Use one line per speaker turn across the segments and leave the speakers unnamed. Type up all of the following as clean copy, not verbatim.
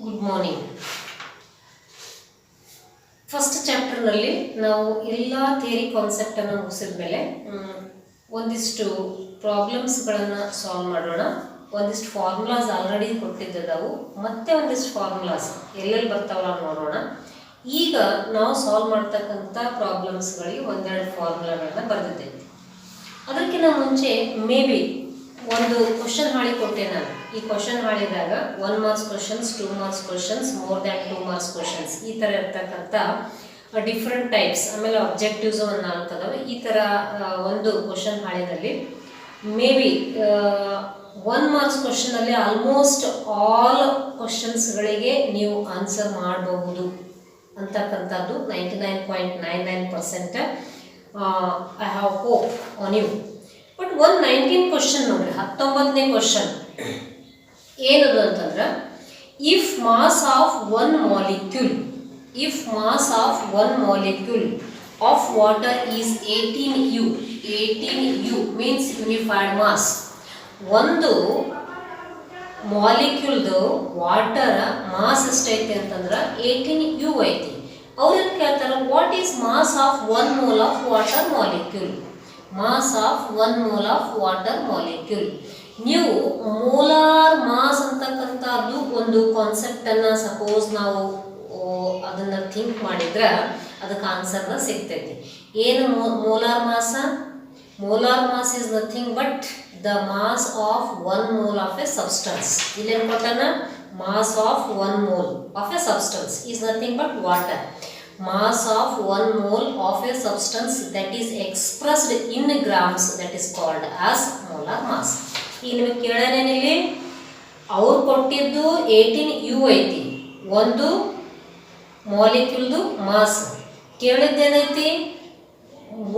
Good morning. First ಚಾಪ್ಟರ್ನಲ್ಲಿ ನಾವು ಎಲ್ಲ theory ಕಾನ್ಸೆಪ್ಟನ್ನು ಮುಗಿಸಿದ ಮೇಲೆ ಒಂದಿಷ್ಟು ಪ್ರಾಬ್ಲಮ್ಸ್ಗಳನ್ನು ಸಾಲ್ವ್ ಮಾಡೋಣ. ಒಂದಿಷ್ಟು ಫಾರ್ಮುಲಾಸ್ ಆಲ್ರೆಡಿ ಕೊಟ್ಟಿದ್ದವು, ಮತ್ತೆ ಒಂದಿಷ್ಟು ಫಾರ್ಮುಲಾಸ್ ಎಲ್ಲೆಲ್ಲಿ ಬರ್ತಾವಲ್ಲ ನೋಡೋಣ. ಈಗ ನಾವು ಸಾಲ್ವ್ ಮಾಡ್ತಕ್ಕಂಥ ಪ್ರಾಬ್ಲಮ್ಸ್ಗಳಿಗೆ ಒಂದೆರಡು ಫಾರ್ಮುಲಾಗಳನ್ನ ಬರೆದಿದ್ದೇವೆ. ಅದಕ್ಕಿಂತ ಮುಂಚೆ ಮೇ ಬಿ ಒಂದು ಕ್ವಶನ್ ಹಾಳಿ ಕೊಟ್ಟೆ ನಾನು. ಈ ಕ್ವಶನ್ ಹಾಳಿದಾಗ 1 marks questions, 2 marks questions, more than 2 marks questions, ಈ ಥರ ಇರ್ತಕ್ಕಂಥ ಡಿಫ್ರೆಂಟ್ ಟೈಪ್ಸ್, ಆಮೇಲೆ ಅಬ್ಜೆಕ್ಟಿವ್ಸ್ ಒಂದು 4 ಅದಾವೆ. ಈ ಥರ ಒಂದು ಕ್ವಶನ್ ಹಾಳಿನಲ್ಲಿ ಮೇ ಬಿ 1 ಮಾರ್ಕ್ಸ್ ಕ್ವಶನಲ್ಲಿ ಆಲ್ಮೋಸ್ಟ್ ಆಲ್ ಕ್ವಶನ್ಸ್ಗಳಿಗೆ ನೀವು ಆನ್ಸರ್ ಮಾಡಬಹುದು ಅಂತಕ್ಕಂಥದ್ದು 99.99% I have hope on you. But 19 question ನೋಡ್ರಿ, 19ನೇ ಕ್ವಶನ್ ಏನದು ಅಂತಂದ್ರೆ, if mass of one molecule of water is 18U means unified mass. ಒಂದು ಮಾಲಿಕ್ಯೂಲ್ದು ವಾಟರ್ ಮಾಸ್ ಎಷ್ಟೈತಿ ಅಂತಂದ್ರೆ 18U ಐತಿ. ಅವ್ರೇನು ಕೇಳ್ತಾರೆ, what is mass of 1 mole of water molecule? Mass of 1 mole of water molecule. ನೀವು ಮೋಲಾರ್ ಮಾಸ್ ಅಂತಕ್ಕಂಥದ್ದು ಒಂದು ಕಾನ್ಸೆಪ್ಟನ್ನು ಸಪೋಸ್ ನಾವು ಅದನ್ನು ಥಿಂಕ್ ಮಾಡಿದ್ರೆ ಅದಕ್ಕೆ ಆನ್ಸರ್ನ ಸಿಗ್ತೈತಿ. ಏನು ಮೋಲಾರ್ ಮಾಸ? Molar mass is nothing but the mass of 1 mole of a substance. ಇಲ್ಲೇನು ಕೊಟ್ಟಾನ? Mass of 1 mole of a substance is nothing but water. Mass of 1 mole of a substance that is expressed in grams, that is called as molar mass. ಈಗ ನಿಮಗೆ ಕೇಳೇನೇನಿಲ್ಲಿ, ಅವ್ರು ಕೊಟ್ಟಿದ್ದು 18U ಐತಿ ಒಂದು ಮಾಲಿಕ್ಯೂಲ್ದು mass. ಕೇಳಿದ್ದೇನೈತಿ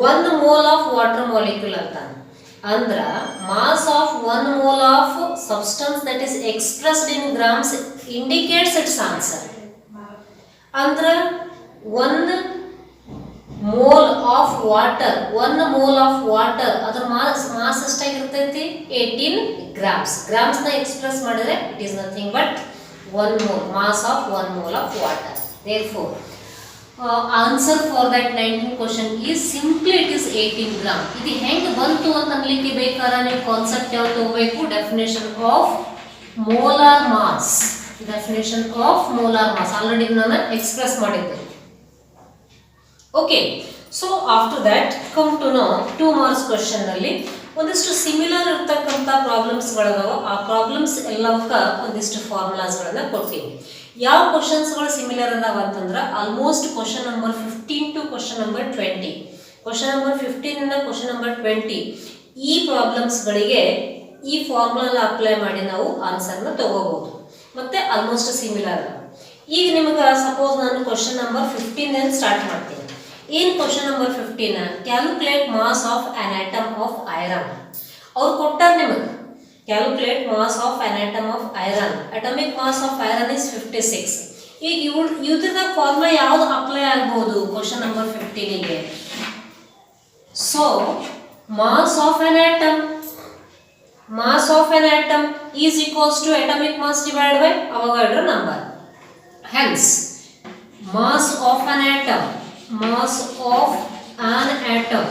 1 ಮೋಲ್ ಆಫ್ ವಾಟರ್ ಮಾಲಿಕ್ಯೂಲ್ ಅಂತ. ಅಂದ್ರ mass of 1 mole of substance that is expressed in grams indicates its answer. ಅಂದ್ರ 1 mole of water, 1 mole of water ಅದರ ಮಾಸ್ ಎಷ್ಟಾಗಿರ್ತೈತಿ? 18 ಗ್ರಾಮ್ಸ್. ಗ್ರಾಮ್ಸ್ನ ಎಕ್ಸ್ಪ್ರೆಸ್ ಮಾಡಿದ್ರೆ it is nothing but 1 mole, mass of 1 mole of water. Therefore answer for that 19 question is simply it is 18 gram. ಇದು ಹೆಂಗೆ ಬಂತು ಅಂತ ಅನ್ಲಿಕ್ಕೆ ಬೇಕಾದ್ರೆ ನೀವು ಕಾನ್ಸೆಪ್ಟ್ ಯಾವ್ದು ತಗೋಬೇಕು? Definition of molar mass. Definition of molar mass already ನಾನು ಎಕ್ಸ್ಪ್ರೆಸ್ ಮಾಡಿದ್ದೆ. Okay, so after that come to no 2 marks question ನಲ್ಲಿ ಒಂದಿಷ್ಟು ಸಿಮಿಲರ್ ಇರ್ತಕ್ಕಂಥ ಪ್ರಾಬ್ಲಮ್ಸ್ಗಳದಾವ. ಆ ಪ್ರಾಬ್ಲಮ್ಸ್ ಎಲ್ಲವಕ್ಕ ಒಂದಿಷ್ಟು ಫಾರ್ಮುಲಾಸ್ಗಳನ್ನ ಕೊಡ್ತೀವಿ. ಯಾವ ಕ್ವಶನ್ಸ್ಗಳು ಸಿಮಿಲರ್ ಅದಾವ ಅಂತಂದ್ರೆ almost question number 15 to question number 20, question number 15 ಇಂದ ಕ್ವಶನ್ ನಂಬರ್ 20 ಈ ಪ್ರಾಬ್ಲಮ್ಸ್ಗಳಿಗೆ ಈ ಫಾರ್ಮುಲಾ ಅಪ್ಲೈ ಮಾಡಿ ನಾವು ಆನ್ಸರ್ನ ತಗೋಬಹುದು. ಮತ್ತೆ ಆಲ್ಮೋಸ್ಟ್ ಸಿಮಿಲರ್. ಈಗ ನಿಮಗೆ ಸಪೋಸ್ ನಾನು ಕ್ವಶನ್ ನಂಬರ್ 15 ಸ್ಟಾರ್ಟ್ ಮಾಡ್ತೀನಿ. ಏನು question number 15? Calculate mass of an atom of iron. ಅವ್ರು ಕೊಟ್ಟಾರ ನಿಮಗೆ calculate mass of an atom of iron. Atomic mass of iron is 56. ಈಗ ಇವ್ರದ ಫಾರ್ಮುಲಾ ಯಾವ್ದು ಅಪ್ಲೈ ಆಗ್ಬೋದು ಕ್ವಶನ್ ನಂಬರ್ 15ಗೆ? So mass of an atom, mass of an atom is equals to atomic mass divide by Avogadro number. Hence mass of an atom, mass of an atom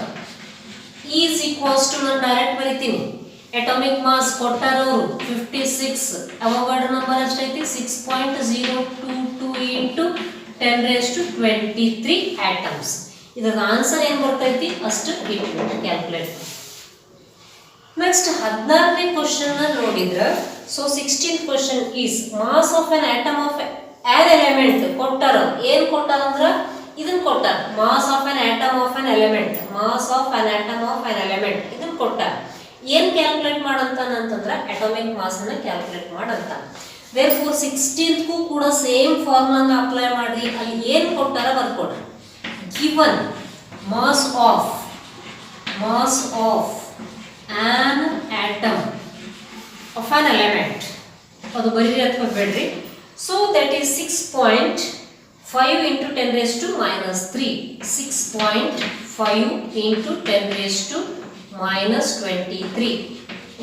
is equals to, ನಾನು direct ಬರೀತೀನಿ, atomic mass ಕೊಟ್ಟಾರವರು 56, ಅವಗಾಡ್ರೋ number ಎಷ್ಟೈತಿ? 6.022 into 10⁻23 atoms. ಇದರ answer ಏನು ಬರ್ತೈತಿ ಅಷ್ಟು ಇಟ್ಬಿಟ್ಟು calculate. Next 16ನೇ question ನೋಡಿದ್ರೆ, so 16th question is mass of an atom of an element ಕೊಟ್ಟಾರ. ಏನು ಕೊಟ್ಟಾರ ಅಂದ್ರೆ ಇದನ್ನ ಕೊಟ್ಟಾರ, mass of an atom of an element, mass of an atom of an element ಇದನ್ನ ಕೊಟ್ಟಾರ. ಏನು ಕ್ಯಾಲ್ಕುಲೇಟ್ ಮಾಡಂತಂದ್ರೆ ಅಟಮಿಕ್ ಮಾಸ್ ಅನ್ನ ಕ್ಯಾಲ್ಕುಲೇಟ್ ಮಾಡಂತ. ದೇರ್ಫೋರ್ 16th ಕೂಡ ಸೇಮ್ ಫಾರ್ಮುಲಾನ ಅಪ್ಲೈ ಮಾಡಿ ಅಲ್ಲಿ ಏನು ಕೊಟ್ಟಾರ ಬರ್ಕೊಡ್ರಿ. Given mass of an atom of an element, ಅದು ಬರೀರಿ ಅಥವಾ ಬೇಡ್ರಿ. So that is 6.5 into 10⁻³ 6.5 into 10⁻³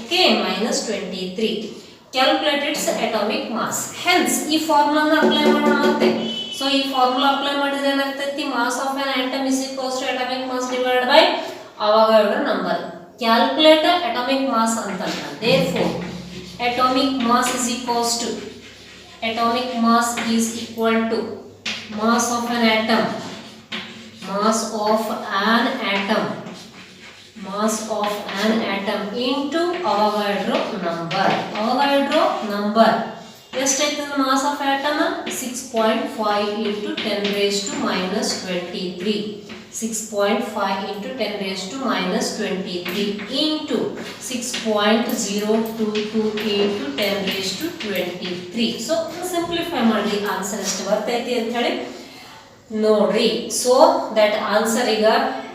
okay, -23. Calculate its atomic mass. Hence ಈ ಫಾರ್ಮುಲಾನ ಅಪ್ಲೈ ಮಾಡೋಣ ಮತ್ತೆ. ಸೊ ಈ ಫಾರ್ಮುಲಾ ಅಪ್ಲೈ ಮಾಡಿದ್ರೆ ಏನಾಗ್ತೈತಿ, mass of an atom is equals to atomic mass divided by Avogadro number. Calculate atomic mass ಅಂತಂದ್ರೆ therefore atomic mass is equals to mass of an atom into Avogadro number. ಎಷ್ಟಾಯ್ತು mass of atom? 6.5 into 10 raised to minus 23. 6.5 into 10 raised to minus 23 into 6.0228 to 10 raised to 23. So simplify ಮಾಡಿ answer ಎಷ್ಟು ಬರ್ತೈತಿ ಅಂತ ಹೇಳಿ ನೋಡ್ರಿ. So that answer ಈಗ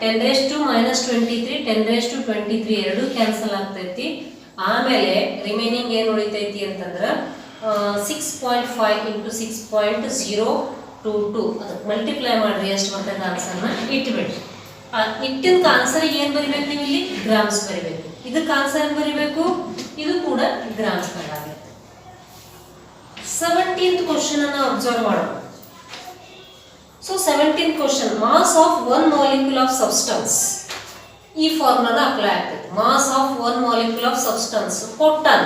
10 raised to minus 23 10 raised to 23 ಎರಡು cancel ಆಗ್ತೈತಿ. ಆಮೇಲೆ ರಿಮೈನಿಂಗ್ ಏನು ಉಳಿತೈತಿ ಅಂತಂದ್ರೆ 6.5 into 6.022 ಅದಕ್ಕೆ ಮಲ್ಟಿಪ್ಲೈ ಮಾಡ್ರಿ ಎಷ್ಟು ಬರ್ತೈತೆ ಆನ್ಸರ್ನ ಇಟ್ಬಿಡ್ರಿ. ಇಟ್ಟಿನ ಆನ್ಸರ್ ಏನು ಬರಿಬೇಕು ನೀವು ಇಲ್ಲಿ? ಗ್ರಾಮ್ಸ್ ಬರಿಬೇಕು. ಇದಕ್ಕೆ ಆನ್ಸರ್ ಏನು ಬರಿಬೇಕು? ಇದು ಕೂಡ ಗ್ರಾಮ್ಸ್ ಬರಲಾಗುತ್ತೆ. 17th ಕ್ವಶನ್ ಅನ್ನು ಅಬ್ಸರ್ವ್ ಮಾಡೋಣ. So 17th question, mass of one molecule of substance. ಈ ಫಾರ್ಮುಲಾನ ಅಪ್ಲೈ ಆಗ್ತೈತೆ. Mass of one molecule of substance ಕೊಟ್ಟಾನ.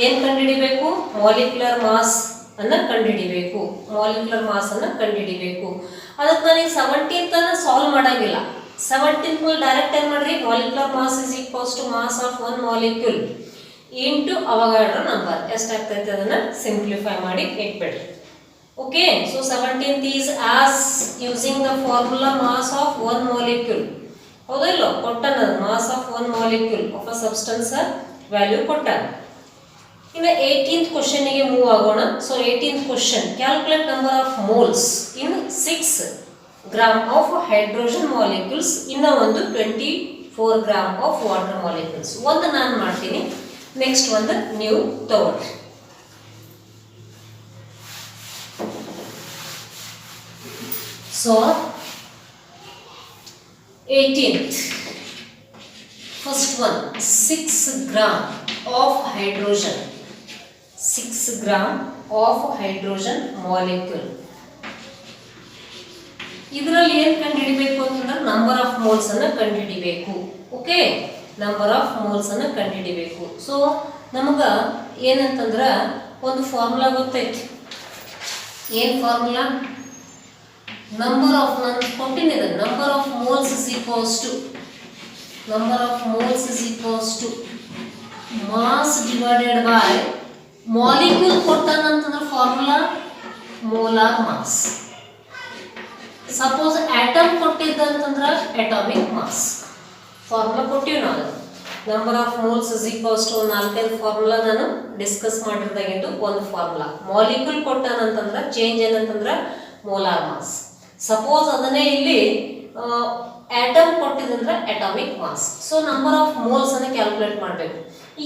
ಏನು ಕಂಡುಹಿಡಿಬೇಕು? ಮಾಲಿಕ್ಯುಲರ್ ಮಾಸ್ ಅನ್ನ ಕಂಡುಹಿಡಿಬೇಕು. ಅದಕ್ಕೆ ನನಗೆ 17th ಅನ್ನ ಸಾಲ್ವ್ ಮಾಡಂಗಿಲ್ಲ. 17th ಮೇಲೆ ಡೈರೆಕ್ಟ್ ಏನು ಮಾಡ್ರಿ, molecular mass is equals to mass of one molecule into Avogadro number ಎಷ್ಟಾಗ್ತೈತೆ ಅದನ್ನ ಸಿಂಪ್ಲಿಫೈ ಮಾಡಿ ಇಟ್ಬಿಡ್ರಿ. Okay, so 17th is as using the formula mass of one molecule. ಹೌದಿಲ್ಲ? ಕೊಟ್ಟನ mass of one molecule of a substance value ಕೊಟ್ಟಾನ. ಇನ್ನು 18th question ಗೆ move ಆಗೋಣ. So 18th question, calculate number of moles in 6 gram of hydrogen molecules. ಇನ್ನು ಒಂದು 24 gram of water molecules. ಒಂದು ನಾನು ಮಾಡ್ತೀನಿ, ನೆಕ್ಸ್ಟ್ ಒಂದು ನೀವು ತಗೊಳ್ಳಿ. So 18th first one, 6 gram of hydrogen. 6 gram of hydrogen molecule. ಇದರಲ್ಲಿ ಏನು ಕಂಡುಹಿಡಿಬೇಕು ಅಂತಂದ್ರೆ ನಂಬರ್ ಆಫ್ ಮೋಲ್ಸ್ ಅನ್ನು ಕಂಡುಹಿಡಿಬೇಕು. ಓಕೆ, ನಂಬರ್ ಆಫ್ ಮೋಲ್ಸ್ ಅನ್ನು ಕಂಡುಹಿಡಿಬೇಕು. ಸೊ ನಮಗ ಏನಂತಂದ್ರೆ ಒಂದು ಫಾರ್ಮುಲಾ ಗೊತ್ತೈತಿ. ಏನು ಫಾರ್ಮುಲಾ? ನಂಬರ್ ಆಫ್, ನಾನು ಕೊಟ್ಟಿನಿ, number of moles is equals to mass divided by molecule. ಕೊಟ್ಟಾನಂತಂದ್ರೆ formula molar mass. Suppose atom ಕೊಟ್ಟಿದ್ದಂತಂದ್ರೆ ಅಟಾಮಿಕ್ ಮಾಸ್. ಫಾರ್ಮುಲಾ ಕೊಟ್ಟಿವಿ ನಾವು. Number of moles is equals to 4-5 formula ನಾನು ಡಿಸ್ಕಸ್ ಮಾಡಿರ್ದಾಗಿದ್ದು ಒಂದು ಫಾರ್ಮುಲಾ. ಮಾಲಿಕ್ಯೂಲ್ ಕೊಟ್ಟಾನಂತಂದ್ರೆ ಚೇಂಜ್ ಏನಂತಂದ್ರೆ ಮೋಲಾರ್ ಮಾಸ್. ಸಪೋಸ್ ಅದನ್ನೇ ಇಲ್ಲಿ ಆಟಮ್ ಕೊಟ್ಟಿದಂದ್ರೆ atomic mass. So number of moles ಅನ್ನು ಕ್ಯಾಲ್ಕುಲೇಟ್ ಮಾಡಬೇಕು.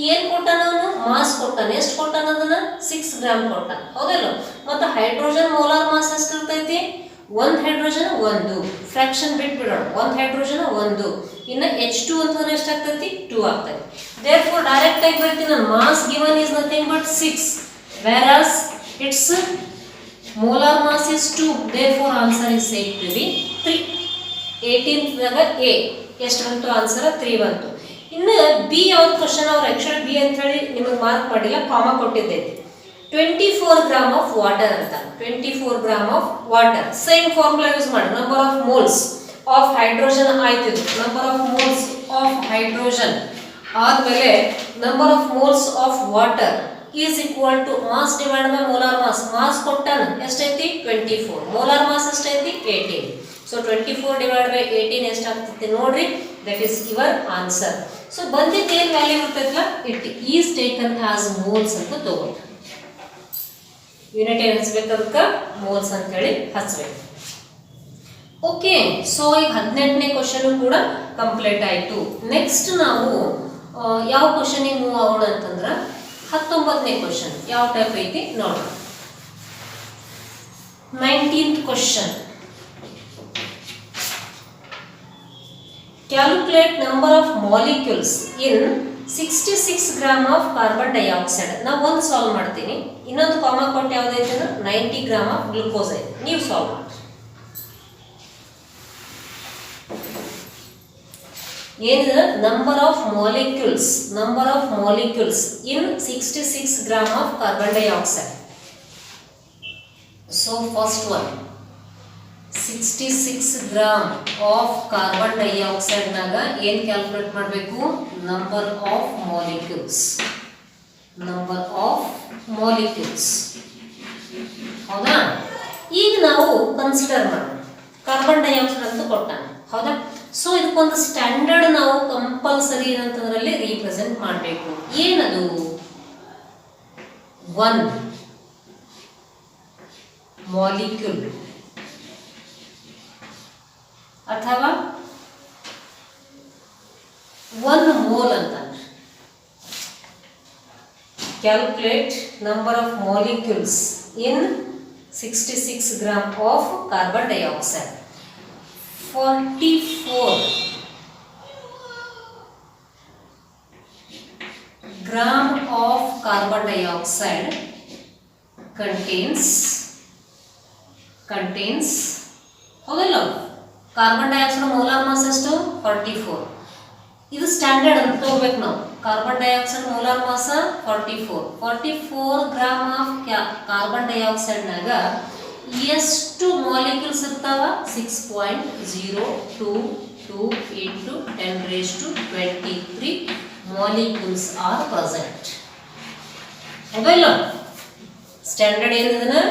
ಏನು ಕೊಟ್ಟಾನ ಅವನು? ಮಾಸ್ ಕೊಟ್ಟಾನ. ಎಷ್ಟು ಕೊಟ್ಟಾನ? ಅದನ್ನ 6 ಗ್ರಾಮ್ ಕೊಟ್ಟಾನ. ಹೌದಲ್ಲ? ಮತ್ತೆ ಹೈಡ್ರೋಜನ್ ಮೋಲಾರ್ ಮಾಸ್ ಎಷ್ಟು ಇರ್ತೈತಿ? 1 ಹೈಡ್ರೋಜನ್ 1 ಫ್ರಾಕ್ಷನ್ ಬಿಟ್ಬಿಡೋಣ. 1 ಹೈಡ್ರೋಜನ್ 1. ಇನ್ನು H2 ಅಂತಂದ್ರೆ ಎಷ್ಟಾಗ್ತೈತಿ? 2 ಆಗ್ತೈತಿ. therefore ಡೈರೆಕ್ಟ್ ಆಗಿ ಬರ್ತೀನಿ ನಾನು, mass given is nothing but 6 whereas its molar mass is 2. therefore answer is said to be 3. 18th ದಾಗ A ಎಷ್ಟು ಬಂತು? ಆನ್ಸರ್ 3 ಬಂತು. ಇನ್ನು ಬಿ ಯಾವ್ದು ಕ್ವಶನ್? ಅವ್ರು ಆಕ್ಚುಲಿ ಬಿ ಅಂತ ಹೇಳಿ ನಿಮಗೆ ಮಾರ್ಕ್ ಮಾಡಿಲ್ಲ, ಕಾಮ ಕೊಟ್ಟಿದ್ದೈತಿ. 24 ಗ್ರಾಮ್ ಆಫ್ ವಾಟರ್ ಅಂತ. 24 gram of water. Same formula use ಮಾಡಿ. Number of moles of hydrogen ಆಯ್ತು. Number of moles of hydrogen ಆದ್ಮೇಲೆ number of moles of water is equal to mass divide by molar mass. Mass ಕೊಟ್ಟಾನ ಎಷ್ಟೈತಿ? 24. Molar mass ಎಷ್ಟೈತಿ? 18. So 24 divide by 18 ಎಷ್ಟಾಗ್ತೈತಿ ನೋಡ್ರಿ. That is your answer. So ಬಂದಿದ್ದು ಏನು value ಇರ್ತೈತಲ್ಲ, it is taken as moles ಅಂತ ತಗೊಂಡು ಯೂನಿಟ್ ಏನು ಹಚ್ಬೇಕು? ಅದಕ್ಕೆ ಮೋಲ್ಸ್ ಅಂತ ಹೇಳಿ ಹಚ್ಬೇಕು. ಓಕೆ, ಸೊ ಈಗ 18ನೇ ಕ್ವಶನ್ ಕೂಡ ಕಂಪ್ಲೀಟ್ ಆಯಿತು. ನೆಕ್ಸ್ಟ್ ನಾವು ಯಾವ ಕ್ವಶನಿಗೆ ಮೂವ್ ಆಗೋಣ ಅಂತಂದ್ರೆ 19ನೇ ಕ್ವಶನ್ ಯಾವ ಟೈಪ್ ಐತಿ ನೋಡೋಣ. 19th question, calculate number of molecules in 66 gram of carbon dioxide. ನಾವು ಒಂದು ಸಾಲ್ವ್ ಮಾಡ್ತೀನಿ, ಇನ್ನೊಂದು ಕಾಮಾ ಕೊಟ್ಟು ಯಾವುದೈತೆ ಅಂದ್ರೆ 90 ಗ್ರಾಮ್ ಆಫ್ ಗ್ಲೂಕೋಸ್ ಐತೆ. ನೀವು ಸಾಲ್ವ್ ಮಾಡಿ. ಏನಿದೆ number of molecules in 66 gram of carbon dioxide. So first one 66 gram of carbon dioxide ನಾಗ ಏನು ಕ್ಯಾಲ್ಕುಲೇಟ್ ಮಾಡಬೇಕು? Number of molecules. ಹೌದಾ? ಈಗ ನಾವು ಕನ್ಸಿಡರ್ ಮಾಡೋಣ, ಕಾರ್ಬನ್ ಡೈಆಕ್ಸೈಡ್ ಅಂತ ಕೊಟ್ಟಾನ. ಹೌದಾ? ಸೊ ಇದಕ್ಕೊಂದು ಸ್ಟ್ಯಾಂಡರ್ಡ್ ನಾವು ಕಂಪಲ್ಸರಿ ಏನಂತಂದ್ರಲ್ಲಿ ರೀಪ್ರೆಸೆಂಟ್ ಮಾಡಬೇಕು. ಏನದು? 1 ಮಾಲಿಕ್ಯೂಲ್ ಅಥವಾ 1 ಮೋಲ್ ಅಂತ. Calculate number of molecules in 66 gram of carbon dioxide. 44 gram of carbon dioxide contains ಹೌದಲ್ಲ? ಕಾರ್ಬನ್ ಡೈಆಕ್ಸೈಡ್ ಮೋಲಾರ್ ಮಾಸ್ ಎಷ್ಟು? 44. ಇದು ಸ್ಟ್ಯಾಂಡರ್ಡ್ ಅಂತ ತಗೋಬೇಕು ನಾವು. Carbon dioxide molar mass 44 gram of carbon dioxide ನಾಗ ಎಷ್ಟು ಮಾಲಿಕ್ಯೂಲ್ಸ್ ಇರ್ತಾವ? 6.022 into 10 raised to 23 molecules are present. ಹೌದಲ್ಲ? ಸ್ಟ್ಯಾಂಡರ್ಡ್ ಏನಿದೆ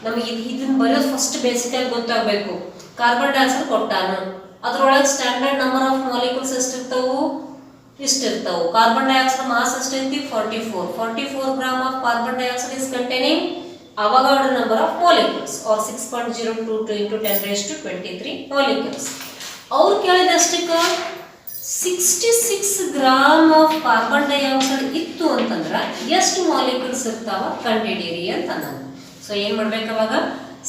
ನಮಗೆ ಇದನ್ನ ಬರೆಯೋದು ಫಸ್ಟ್ ಬೇಸಿಕ್ ಆಗಿ ಗೊತ್ತಾಗಬೇಕು. ಕಾರ್ಬನ್ ಡೈಆಕ್ಸೈಡ್ ಕೊಟ್ಟಾನು, ಅದರೊಳಗೆ ಸ್ಟ್ಯಾಂಡರ್ಡ್ ನಂಬರ್ ಆಫ್ ಮಾಲಿಕ್ಯೂಲ್ಸ್ ಎಷ್ಟಿರ್ತಾವು? ಇಷ್ಟಿರ್ತಾವು. ಕಾರ್ಬನ್ ಡೈಆಕ್ಸೈಡ್ ಮಾಸ್ ಎಷ್ಟೈತಿ? 44 gram of carbon dioxide is containing Avogadro number of molecules or 6.022 into 10 raised to 23 molecules. ಅವ್ರು ಕೇಳಿದಷ್ಟಕ್ಕೆ 66 ಗ್ರಾಮ್ ಆಫ್ ಕಾರ್ಬನ್ ಡೈಆಕ್ಸೈಡ್ ಇತ್ತು ಅಂತಂದ್ರೆ ಎಷ್ಟು ಮಾಲಿಕ್ಯೂಲ್ಸ್ ಇರ್ತಾವ ಕಂಡುಹಿಡಿಯಿರಿ ಅಂತ ನಾನು. ಸೊ ಏನು ಮಾಡ್ಬೇಕು ಅವಾಗ?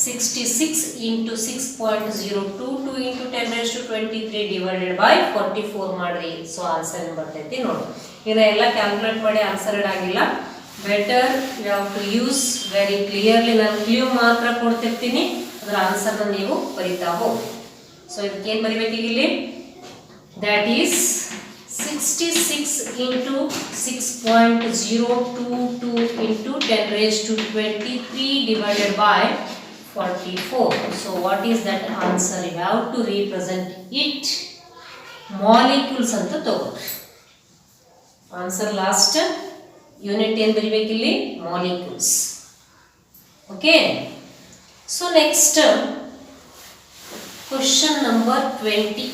66 into 6.022 into 10 raised to 23 divided by 44 ಮಾಡ್ರಿ. ಸೊ ಆನ್ಸರ್ ಏನು ಬರ್ತೈತಿ ನೋಡಿ. ಇದೆಲ್ಲ ಕ್ಯಾಲ್ಕುಲೇಟ್ ಮಾಡಿ ಆನ್ಸರ್ ಇಡಾಗಿಲ್ಲ. Better you have to use very clearly. ನಾನು ಕ್ಲೂ ಮಾತ್ರ ಕೊಡ್ತಿರ್ತೀನಿ, ಅದರ ಆನ್ಸರ್ನ ನೀವು ಬರಿತಾ ಹೋಗಿ. ಸೊ ಇದಕ್ಕೇನು ಬರಿಬೇಕೀಗ ಇಲ್ಲಿ? That is 66 into 6.022 into 10 raised to 23 divided by 44. So what is that answer? You have to represent it molecules anta ತಗೋರಿ. ಆನ್ಸರ್ ಲಾಸ್ಟ್ ಯೂನಿಟ್ ಏನು ಬರಿಬೇಕಿಲ್ಲಿ? Molecules. Okay. So next question number 20.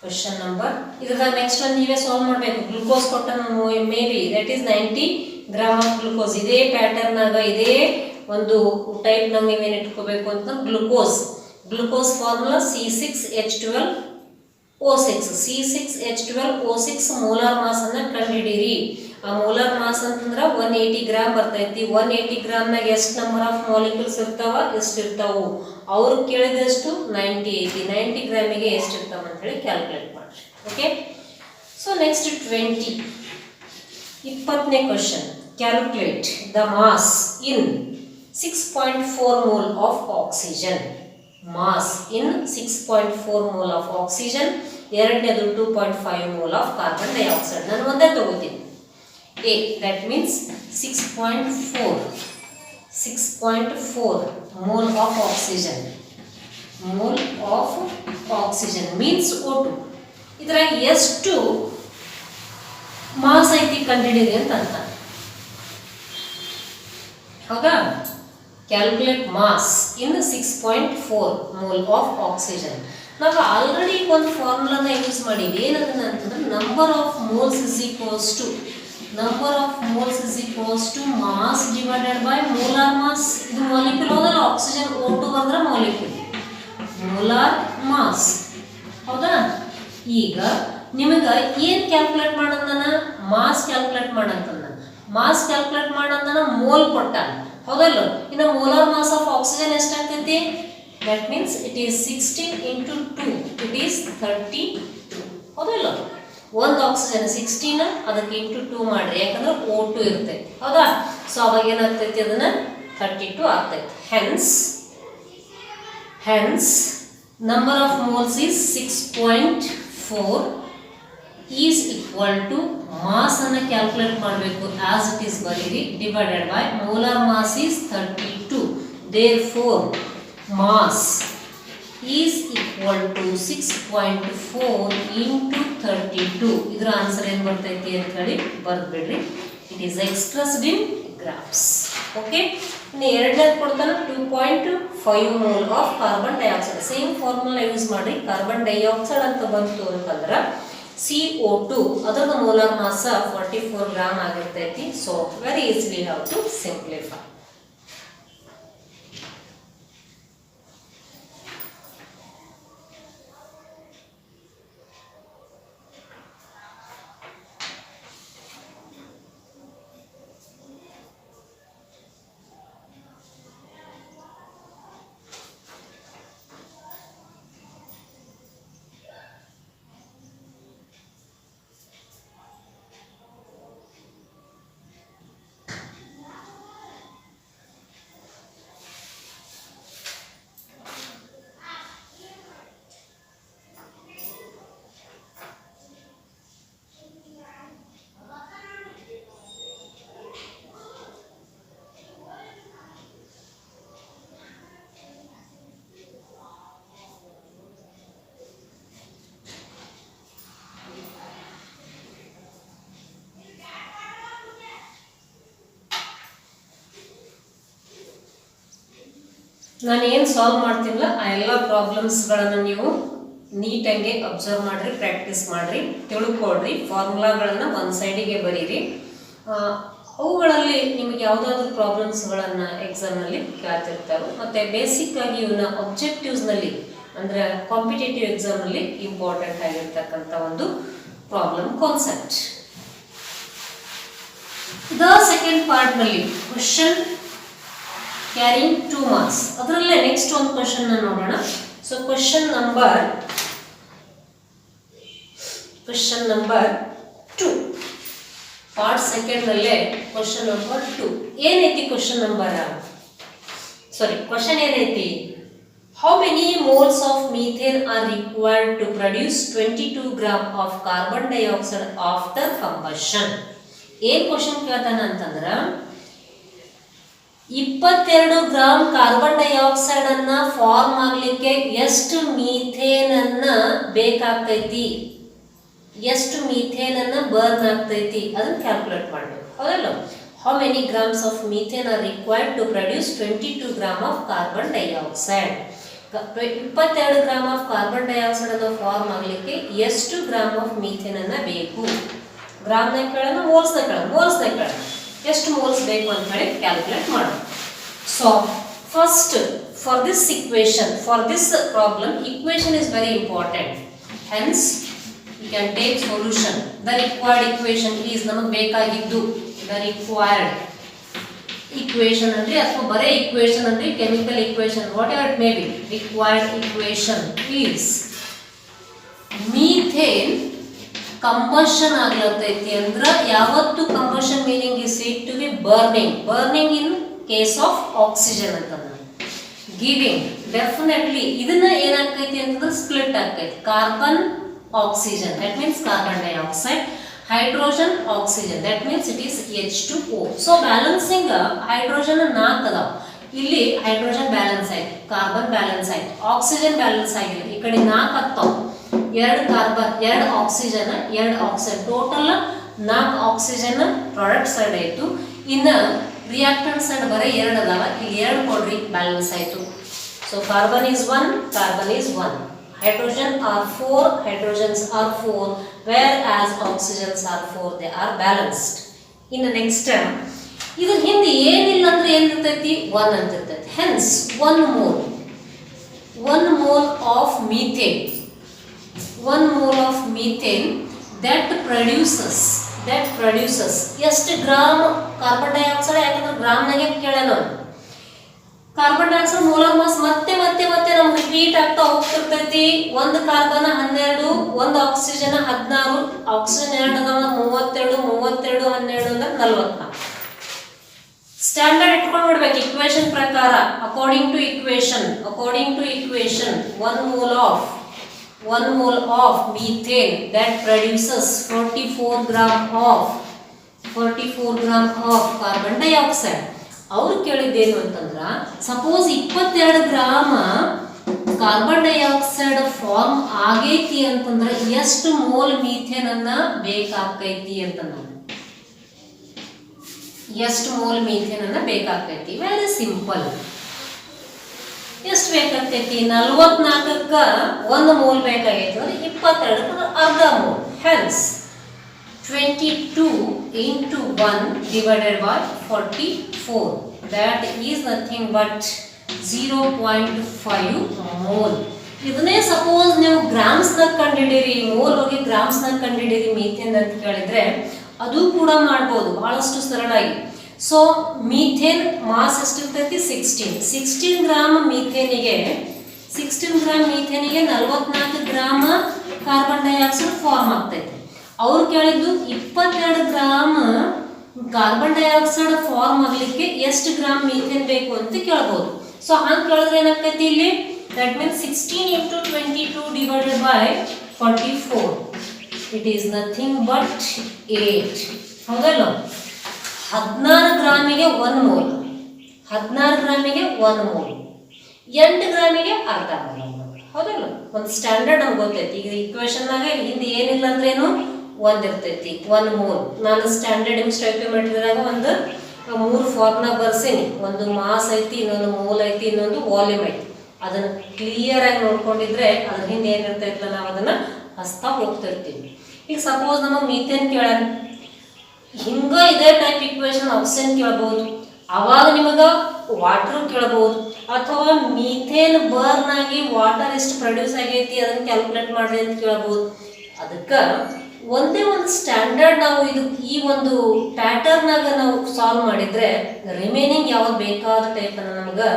Question number ಇದರ next ಒಂದು ನೀವೇ solve ಮಾಡಬೇಕು. Glucose ಕೊಟ್ಟ maybe that is 90 gram of glucose. ಇದೇ ಪ್ಯಾಟರ್ನಾಗ ಇದೇ ಒಂದು ಟೈಪ್ ನಾವು ನೀವೇನು ಇಟ್ಕೋಬೇಕು ಅಂತ glucose formula C6H12O6. C6H12O6 molar mass ಅನ್ನ ಕಂಡುಹಿಡಿಯಿರಿ. ಆ ಮೋಲಾರ್ ಮಾಸ್ ಅಂತಂದ್ರೆ 180 ಗ್ರಾಮ್ ಬರ್ತೈತಿ. 180 ಗ್ರಾಮ್ನಾಗ ಎಷ್ಟು ನಂಬರ್ ಆಫ್ ಮಾಲಿಕ್ಯೂಲ್ಸ್ ಇರ್ತಾವ? ಎಷ್ಟು ಇರ್ತಾವು? ಅವ್ರು ಕೇಳಿದಷ್ಟು 90 ಐತಿ. 90 ಗ್ರಾಮಿಗೆ ಎಷ್ಟು ಇರ್ತಾವ ಅಂತ ಹೇಳಿ ಕ್ಯಾಲ್ಕುಲೇಟ್ ಮಾಡ್ರಿ. ಓಕೆ. ಸೊ ನೆಕ್ಸ್ಟ್ 20ನೇ question. Calculate the mass in 6.4 mole of oxygen. Mass in 6.4 mole of oxygen. ಎರಡನೇದು 2.5 mole of carbon dioxide. ನಾನು ಒಂದೇ ತಗೋತೀನಿ. A, that means 6.4 mole of oxygen. Mole of oxygen means O2. ಇದ್ರಾಗ ಎಷ್ಟು mass ಐತಿ ಕಂಡುಹಿಡಿಯಿರಿ ಅಂತ ಅರ್ಥ. ಹೌದಾ? Calculate mass in 6.4 mole of oxygen. ನಾವು ಆಲ್ರೆಡಿ ಒಂದು ಫಾರ್ಮುಲಾನ ಯೂಸ್ ಮಾಡಿವಿ. ಏನದನ್ನ ಅಂತಂದ್ರೆ number of moles is equals to mass divided by molar mass. ಇದು ಮಾಲಿಕ್ಯೂಲ್ ಹೋದ್ರೆ ಆಕ್ಸಿಜನ್ O2 ಬಂದ್ರೆ ಮಾಲಿಕ್ಯೂಲ್ ಮೋಲಾರ್ ಮಾಸ್. ಹೌದಾ? ಈಗ ನಿಮಗೆ ಏನು ಕ್ಯಾಲ್ಕುಲೇಟ್ ಮಾಡಂತಾನ? ಮಾಸ್ ಕ್ಯಾಲ್ಕುಲೇಟ್ ಮಾಡಂತಾನ ಮೋಲ್ ಕೊಟ್ಟ. ಹೌದಲ್ಲ? ಇನ್ನು ಮೋಲಾರ್ ಮಾಸ್ ಆಫ್ ಆಕ್ಸಿಜನ್ ಎಷ್ಟಾಗ್ತೈತಿ? That means it is 16 into 2, it is 32. ಹೌದಲ್ಲ? ಒಂದು ಆಕ್ಸಿಜನ್ 16 ಅದಕ್ಕೆ ಇಂಟು 2 ಮಾಡ್ರಿ, ಯಾಕಂದ್ರೆ O2 ಇರ್ತೈತಿ, ಹೌದಾ? ಸೊ ಅವಾಗ ಏನಾಗ್ತೈತಿ, ಅದನ್ನ 32 ಆಗ್ತೈತಿ. Hence number of moles is 6.4 is equal to mass ಅನ್ನು ಕ್ಯಾಲ್ಕುಲೇಟ್ ಮಾಡಬೇಕು as it is ಬರೀರಿ, divided by molar mass is 32. Therefore mass is equal to 6.4 into 32. ಇದರ ಆನ್ಸರ್ ಏನು ಬರ್ತೈತಿ ಅಂತ ಹೇಳಿ ಬರೆದ್ಬಿಡ್ರಿ. It is expressed in grams. Okay, ಇನ್ನು ಎರಡನೇದು ಕೊಡ್ತಾನೆ 2.5 mole of carbon dioxide. Same formula use ಮಾಡಿ. ಕಾರ್ಬನ್ ಡೈಆಕ್ಸೈಡ್ ಅಂತ ಬಂತು ಅಂತಂದ್ರೆ CO2 ಅದರ ಮೋಲಾರ್ ಮಾಸ್ 44 ಗ್ರಾಮ್ ಆಗಿರ್ತೈತಿ. So very easily how to simplify. ನಾನು ಏನು ಸಾಲ್ವ್ ಮಾಡ್ತೀನಲ್ಲ ಆ ಎಲ್ಲ ಪ್ರಾಬ್ಲಮ್ಸ್ಗಳನ್ನು ನೀವು ನೀಟಾಗಿ ಅಬ್ಸರ್ವ್ ಮಾಡಿರಿ, ಪ್ರಾಕ್ಟೀಸ್ ಮಾಡಿರಿ, ತಿಳ್ಕೊಳ್ರಿ. ಫಾರ್ಮುಲಾಗಳನ್ನು ಒಂದು ಸೈಡಿಗೆ ಬರೀರಿ. ಅವುಗಳಲ್ಲಿ ನಿಮಗೆ ಯಾವುದಾದ್ರೂ ಪ್ರಾಬ್ಲಮ್ಸ್ಗಳನ್ನು ಎಕ್ಸಾಮ್ನಲ್ಲಿ ಕೇಳ್ತಿರ್ತಾರೆ. ಮತ್ತು ಬೇಸಿಕ್ಕಾಗಿ ಇವನ್ನ ಒಬ್ಜೆಕ್ಟಿವ್ಸ್ನಲ್ಲಿ ಅಂದರೆ ಕಾಂಪಿಟೇಟಿವ್ ಎಕ್ಸಾಮ್ನಲ್ಲಿ ಇಂಪಾರ್ಟೆಂಟ್ ಆಗಿರ್ತಕ್ಕಂಥ ಒಂದು ಪ್ರಾಬ್ಲಮ್ ಕಾನ್ಸೆಪ್ಟ್. ದ ಸೆಕೆಂಡ್ ಪಾರ್ಟ್ನಲ್ಲಿ ಕ್ವಶನ್ ಕ್ಯಾರಿಂಗ್ 2 marks. ಅದರಲ್ಲೇ ನೆಕ್ಸ್ಟ್ ಒಂದು ಕ್ವಶನ್ ನೋಡೋಣ. So question number 2 part second ಅಲ್ಲೇ ಕ್ವಶನ್ ನಂಬರ್ 2 ಏನೈತಿ? ಕ್ವಶನ್ ಏನೈತಿ? How many moles of methane are required to produce 22 gram of carbon dioxide after combustion? ಏನ್ question ಕೇಳ್ತಾನ ಅಂತಂದ್ರ 22 ಗ್ರಾಮ್ ಕಾರ್ಬನ್ ಡೈಆಕ್ಸೈಡ್ ಅನ್ನ ಫಾರ್ಮ್ ಆಗ್ಲಿಕ್ಕೆ ಎಷ್ಟು ಮೀಥೇನ್ ಅನ್ನ ಬೇಕಾಗ್ತೈತಿ, ಎಷ್ಟು ಮೀಥೇನ್ ಅನ್ನ ಬರ್ನ್ ಆಗ್ತೈತಿ ಅದನ್ನ ಕ್ಯಾಲ್ಕುಲೇಟ್ ಮಾಡಬೇಕು, ಹೌದಲ್ಲ? How many grams of methane are required to produce 22 gram of carbon dioxide. 22 gram of carbon dioxide ಅನ್ನ ಫಾರ್ಮ್ ಆಗ್ಲಿಕ್ಕೆ ಎಷ್ಟು ಗ್ರಾಮ್ ಆಫ್ ಮೀಥೇನ್ ಅನ್ನ ಬೇಕು? ಗ್ರಾಮ್ನಾಗ ಕೇಳೋಣ, ಮೋಲ್ಸ್ನಾಗ ಕೇಳೋಣ. ಎಷ್ಟು ಮೋಲ್ಸ್ ಬೇಕು ಅಂತ ಹೇಳಿ ಕ್ಯಾಲ್ಕುಲೇಟ್ ಮಾಡೋಣ. So first for this problem, equation is very important. Hence we can take solution. The required equation is ನಮಗೆ ಬೇಕಾಗಿದ್ದು the required equation ಅಂದ್ರೆ ಅಥವಾ ಬರೇ equation ಅಂದ್ರೆ chemical equation whatever it may be. Required equation is methane combustion ಆಗ್ಲತ್ತೈತಿ ಅಂದ್ರ ಯಾವತ್ತು combustion meaning is said to be burning in case of oxygen ಅಂತಂದ್ರೆ giving definitely ಇದನ್ನ ಏನಾಗ್ತೈತಿ ಅಂತಂದ್ರೆ ಸ್ಪ್ಲಿಟ್ ಆಗ್ತೈತಿ. Carbon oxygen that means carbon dioxide, hydrogen oxygen that means it is H2O. so balancing hydrogen 4 ಅದಾವ, ಇಲ್ಲಿ hydrogen balance ಆಯ್ತು, carbon balance ಆಯ್ತು, oxygen balance ಆಗಿಲ್ಲ. ಈ ಕಡೆ 4 ಆಗ್ತಾವ, 2 carbon 2 oxygen 2 oxygen total 4 oxygen product side ಆಯ್ತು. ಇನ್ನ ರಿಯಾಕ್ಟೆಂಟ್ ಸೈಡ್ ಬರೀ 2 ಅದಾವ, ಇಲ್ಲಿ 2 ಕೊಡ್ರಿ ಬ್ಯಾಲೆನ್ಸ್ ಆಯ್ತು. So carbon is 1, hydrogen are 4, hydrogens are 4, whereas oxygens are 4, they are balanced. In the next term ಇದ್ರ ಹಿಂದೆ ಏನಿಲ್ಲ ಅಂದ್ರೆ ಏನಿರ್ತೈತಿ 1 ಅಂತ ಇರ್ತೈತಿ. hence 1 mole of methane that produces ಎಷ್ಟು ಗ್ರಾಮ್ ಕಾರ್ಬನ್ ಡೈಆಕ್ಸೈಡ್, ಯಾಕಂದ್ರೆ ಗ್ರಾಮ್ನಾಗೆ ಕೇಳೋಣ. ಕಾರ್ಬನ್ ಡೈಆಕ್ಸೈಡ್ ಮೋಲಾರ್ ಮಾಸ್ ಮತ್ತೆ ನಮ್ಗೆ ರಿಪೀಟ್ ಆಗ್ತಾ ಹೋಗ್ತಿರ್ತೈತಿ. ಒಂದು ಕಾರ್ಬನ್ 12, ಒಂದು ಆಕ್ಸಿಜನ್ 16, ಆಕ್ಸಿಜನ್ 2 ಅದಾವ 32, 32 12 ಅಂದ್ರೆ 44. ಸ್ಟ್ಯಾಂಡರ್ಡ್ ಇಟ್ಕೊಂಡು ಬಿಡ್ಬೇಕು ಇಕ್ವೇಶನ್ ಪ್ರಕಾರ. According to equation 1 mole of methane that produces 44 gram of carbon dioxide. ಅವ್ರು ಕೇಳಿದ್ದೇನು ಅಂತಂದ್ರ suppose 22 gram carbon dioxide form ಆಗೈತಿ ಅಂತಂದ್ರೆ ಎಷ್ಟು ಮೋಲ್ ಮೀಥೇನ್ ಅನ್ನ ಬೇಕಾಗ್ತೈತಿ ಅಂತಂದ್ರೆ ಎಷ್ಟು ಮೋಲ್ ಮೀಥೇನ್ ಅನ್ನ ಬೇಕಾಗ್ತೈತಿ. Very simple. ಎಷ್ಟು ಬೇಕಾಗ್ತೈತಿ? 44ಕ್ಕ 1 ಮೋಲ್ ಬೇಕಾಗೈತಿ ಅಂದ್ರೆ 22ಕ್ಕೆ ಅರ್ಧ mole. Hence 22 into 1 divided by 44. That is nothing but 0.5 mole. ಇದನ್ನೇ ಸಪೋಸ್ ನೀವು ಗ್ರಾಮ್ಸ್ ನಾಗ ಕಂಡಿಡಿರಿ, ಮೋಲ್ ಹೋಗಿ ಗ್ರಾಮ್ಸ್ ನಾಗ ಕಂಡಿಡಿರಿ ಮೀಥೇನ್ ಅಂತ ಕೇಳಿದ್ರೆ ಅದು ಕೂಡ ಮಾಡ್ಬೋದು ಬಹಳಷ್ಟು ಸರಳಾಗಿ. ಸೊ ಮೀಥೇನ್ ಮಾಸ್ ಎಷ್ಟಿರ್ತೈತಿ? 16 ಗ್ರಾಮ್ ಮೀಥೇನಿಗೆ 44 ಗ್ರಾಮ್ ಕಾರ್ಬನ್ ಡೈಆಕ್ಸೈಡ್ ಫಾರ್ಮ್ ಆಗ್ತೈತಿ. ಅವ್ರು ಕೇಳಿದ್ದು 22 ಗ್ರಾಮ್ ಕಾರ್ಬನ್ ಡೈಆಕ್ಸೈಡ್ ಫಾರ್ಮ್ ಆಗಲಿಕ್ಕೆ ಎಷ್ಟು ಗ್ರಾಮ್ ಮೀಥೇನ್ ಬೇಕು ಅಂತ ಕೇಳ್ಬೋದು. ಸೊ ಹಂಗೆ ಕೇಳಿದ್ರೆ ಏನಾಗ್ತೈತಿ ಇಲ್ಲಿ? That means 16 into 22 divided by 44. It is nothing but 8. ಹೌದಲ್ಲ? 16 ಗ್ರಾಮಿಗೆ 1 ಮೋಲ್, 16 ಗ್ರಾಮಿಗೆ 1 ಮೋಲ್, 8 ಗ್ರಾಮಿಗೆ ಅರ್ಧ ಮೋಲ್. ಹೌದಲ್ಲ? ಒಂದು ಸ್ಟ್ಯಾಂಡರ್ಡ್ ನಮ್ಗೆ ಗೊತ್ತೈತಿ. ಈಗ ಇಕ್ವೇಶನ್ನಾಗ ಹಿಂದೆ ಏನಿಲ್ಲ ಅಂದ್ರೇನು ಒಂದಿರ್ತೈತಿ 1 ಮೋಲ್. ನಾನು ಸ್ಟ್ಯಾಂಡರ್ಡ್ ಸ್ಟೈಕ್ಯೋಮೆಟ್ರಿದಾಗ ಒಂದು 3 ಫಾರ್ಮ್ನಾಗ ಬರ್ಸೀನಿ. ಒಂದು ಮಾಸ್ ಐತಿ, ಇನ್ನೊಂದು ಮೋಲ್ ಐತಿ, ಇನ್ನೊಂದು ವಾಲ್ಯೂಮ್ ಐತಿ. ಅದನ್ನ ಕ್ಲಿಯರ್ ಆಗಿ ನೋಡ್ಕೊಂಡಿದ್ರೆ ಅದ್ರ ಹಿಂದೆ ಏನಿರ್ತೈತಲ್ಲ ನಾವು ಅದನ್ನ ಹಸ್ತಾ ಹೋಗ್ತಿರ್ತೀವಿ. ಈಗ ಸಪೋಸ್ ನಮಗೆ ಮೀಥೇನ್ ಕೇಳ ಹಿಂಗ ಇದೇ ಟೈಪ್ ಇಕ್ವೇಶನ್ ಆಕ್ಸಿಜನ್ ಕೇಳಬಹುದು, ಅವಾಗ ನಿಮಗ ವಾಟರ್ ಕೇಳಬಹುದು, ಅಥವಾ ಮೀಥೇನ್ ಬರ್ನ್ ಆಗಿ ವಾಟರ್ ಎಷ್ಟು ಪ್ರೊಡ್ಯೂಸ್ ಆಗೈತಿ ಅದನ್ನ ಕ್ಯಾಲ್ಕುಲೇಟ್ ಮಾಡ್ರಿ ಅಂತ ಕೇಳಬಹುದು. ಅದಕ್ಕೆ ಒಂದೇ ಒಂದು ಸ್ಟ್ಯಾಂಡರ್ಡ್ ನಾವು ಇದು ಈ ಒಂದು ಪ್ಯಾಟರ್ನಾಗ ನಾವು ಸಾಲ್ವ್ ಮಾಡಿದ್ರೆ ರಿಮೈನಿಂಗ್ ಯಾವ್ದು ಬೇಕಾದ ಟೈಪ್ ಅನ್ನ ನಮ್ಗೆ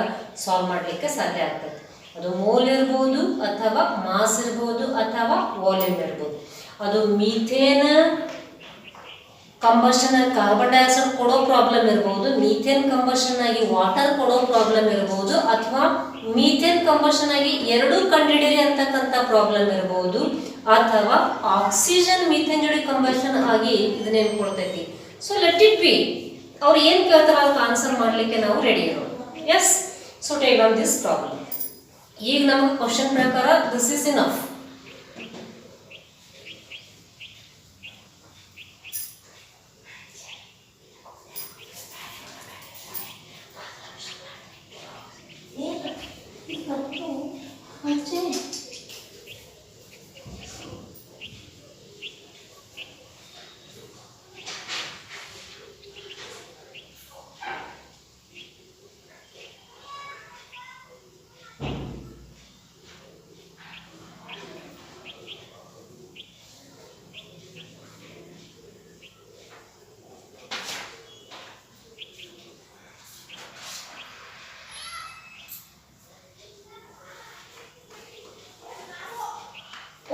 ಸಾಲ್ವ್ ಮಾಡಲಿಕ್ಕೆ ಸಾಧ್ಯ ಆಗ್ತದೆ. ಅದು ಮೋಲ್ ಇರ್ಬೋದು, ಅಥವಾ ಮಾಸ್ ಇರ್ಬೋದು, ಅಥವಾ ವಾಲ್ಯೂಮ್ ಇರ್ಬೋದು. ಅದು ಮೀಥೇನ್ ಕಂಬಷನ್ ಕಾರ್ಬನ್ ಡೈಆಕ್ಸೈಡ್ ಕೊಡೋ ಪ್ರಾಬ್ಲಮ್ ಇರ್ಬೋದು, ಮೀಥೇನ್ ಕಂಬಷನ್ ಆಗಿ ವಾಟರ್ ಕೊಡೋ ಪ್ರಾಬ್ಲಮ್ ಇರ್ಬೋದು, ಅಥವಾ ಮೀಥೇನ್ ಕಂಬಷನ್ ಆಗಿ ಎರಡೂ ಕಂಡಿಡಿರಿ ಅಂತಕ್ಕಂಥ ಪ್ರಾಬ್ಲಮ್ ಇರ್ಬೋದು, ಅಥವಾ ಆಕ್ಸಿಜನ್ ಮೀಥೇನ್ ಜೋಡಿ ಕಂಬಷನ್ ಆಗಿ ಇದನ್ನೇನು ಕೊಡ್ತೈತಿ. ಸೊ ಲೆಟ್ ಇಟ್ ಬಿ, ಅವ್ರು ಏನು ಕೇಳ್ತಾರ ಅದಕ್ಕೆ ಆನ್ಸರ್ ಮಾಡಲಿಕ್ಕೆ ನಾವು ರೆಡಿ ಇರೋದು. Yes, so take on this problem. ಈಗ ನಮಗೆ ಕ್ವಶನ್ ಪ್ರಕಾರ this is enough.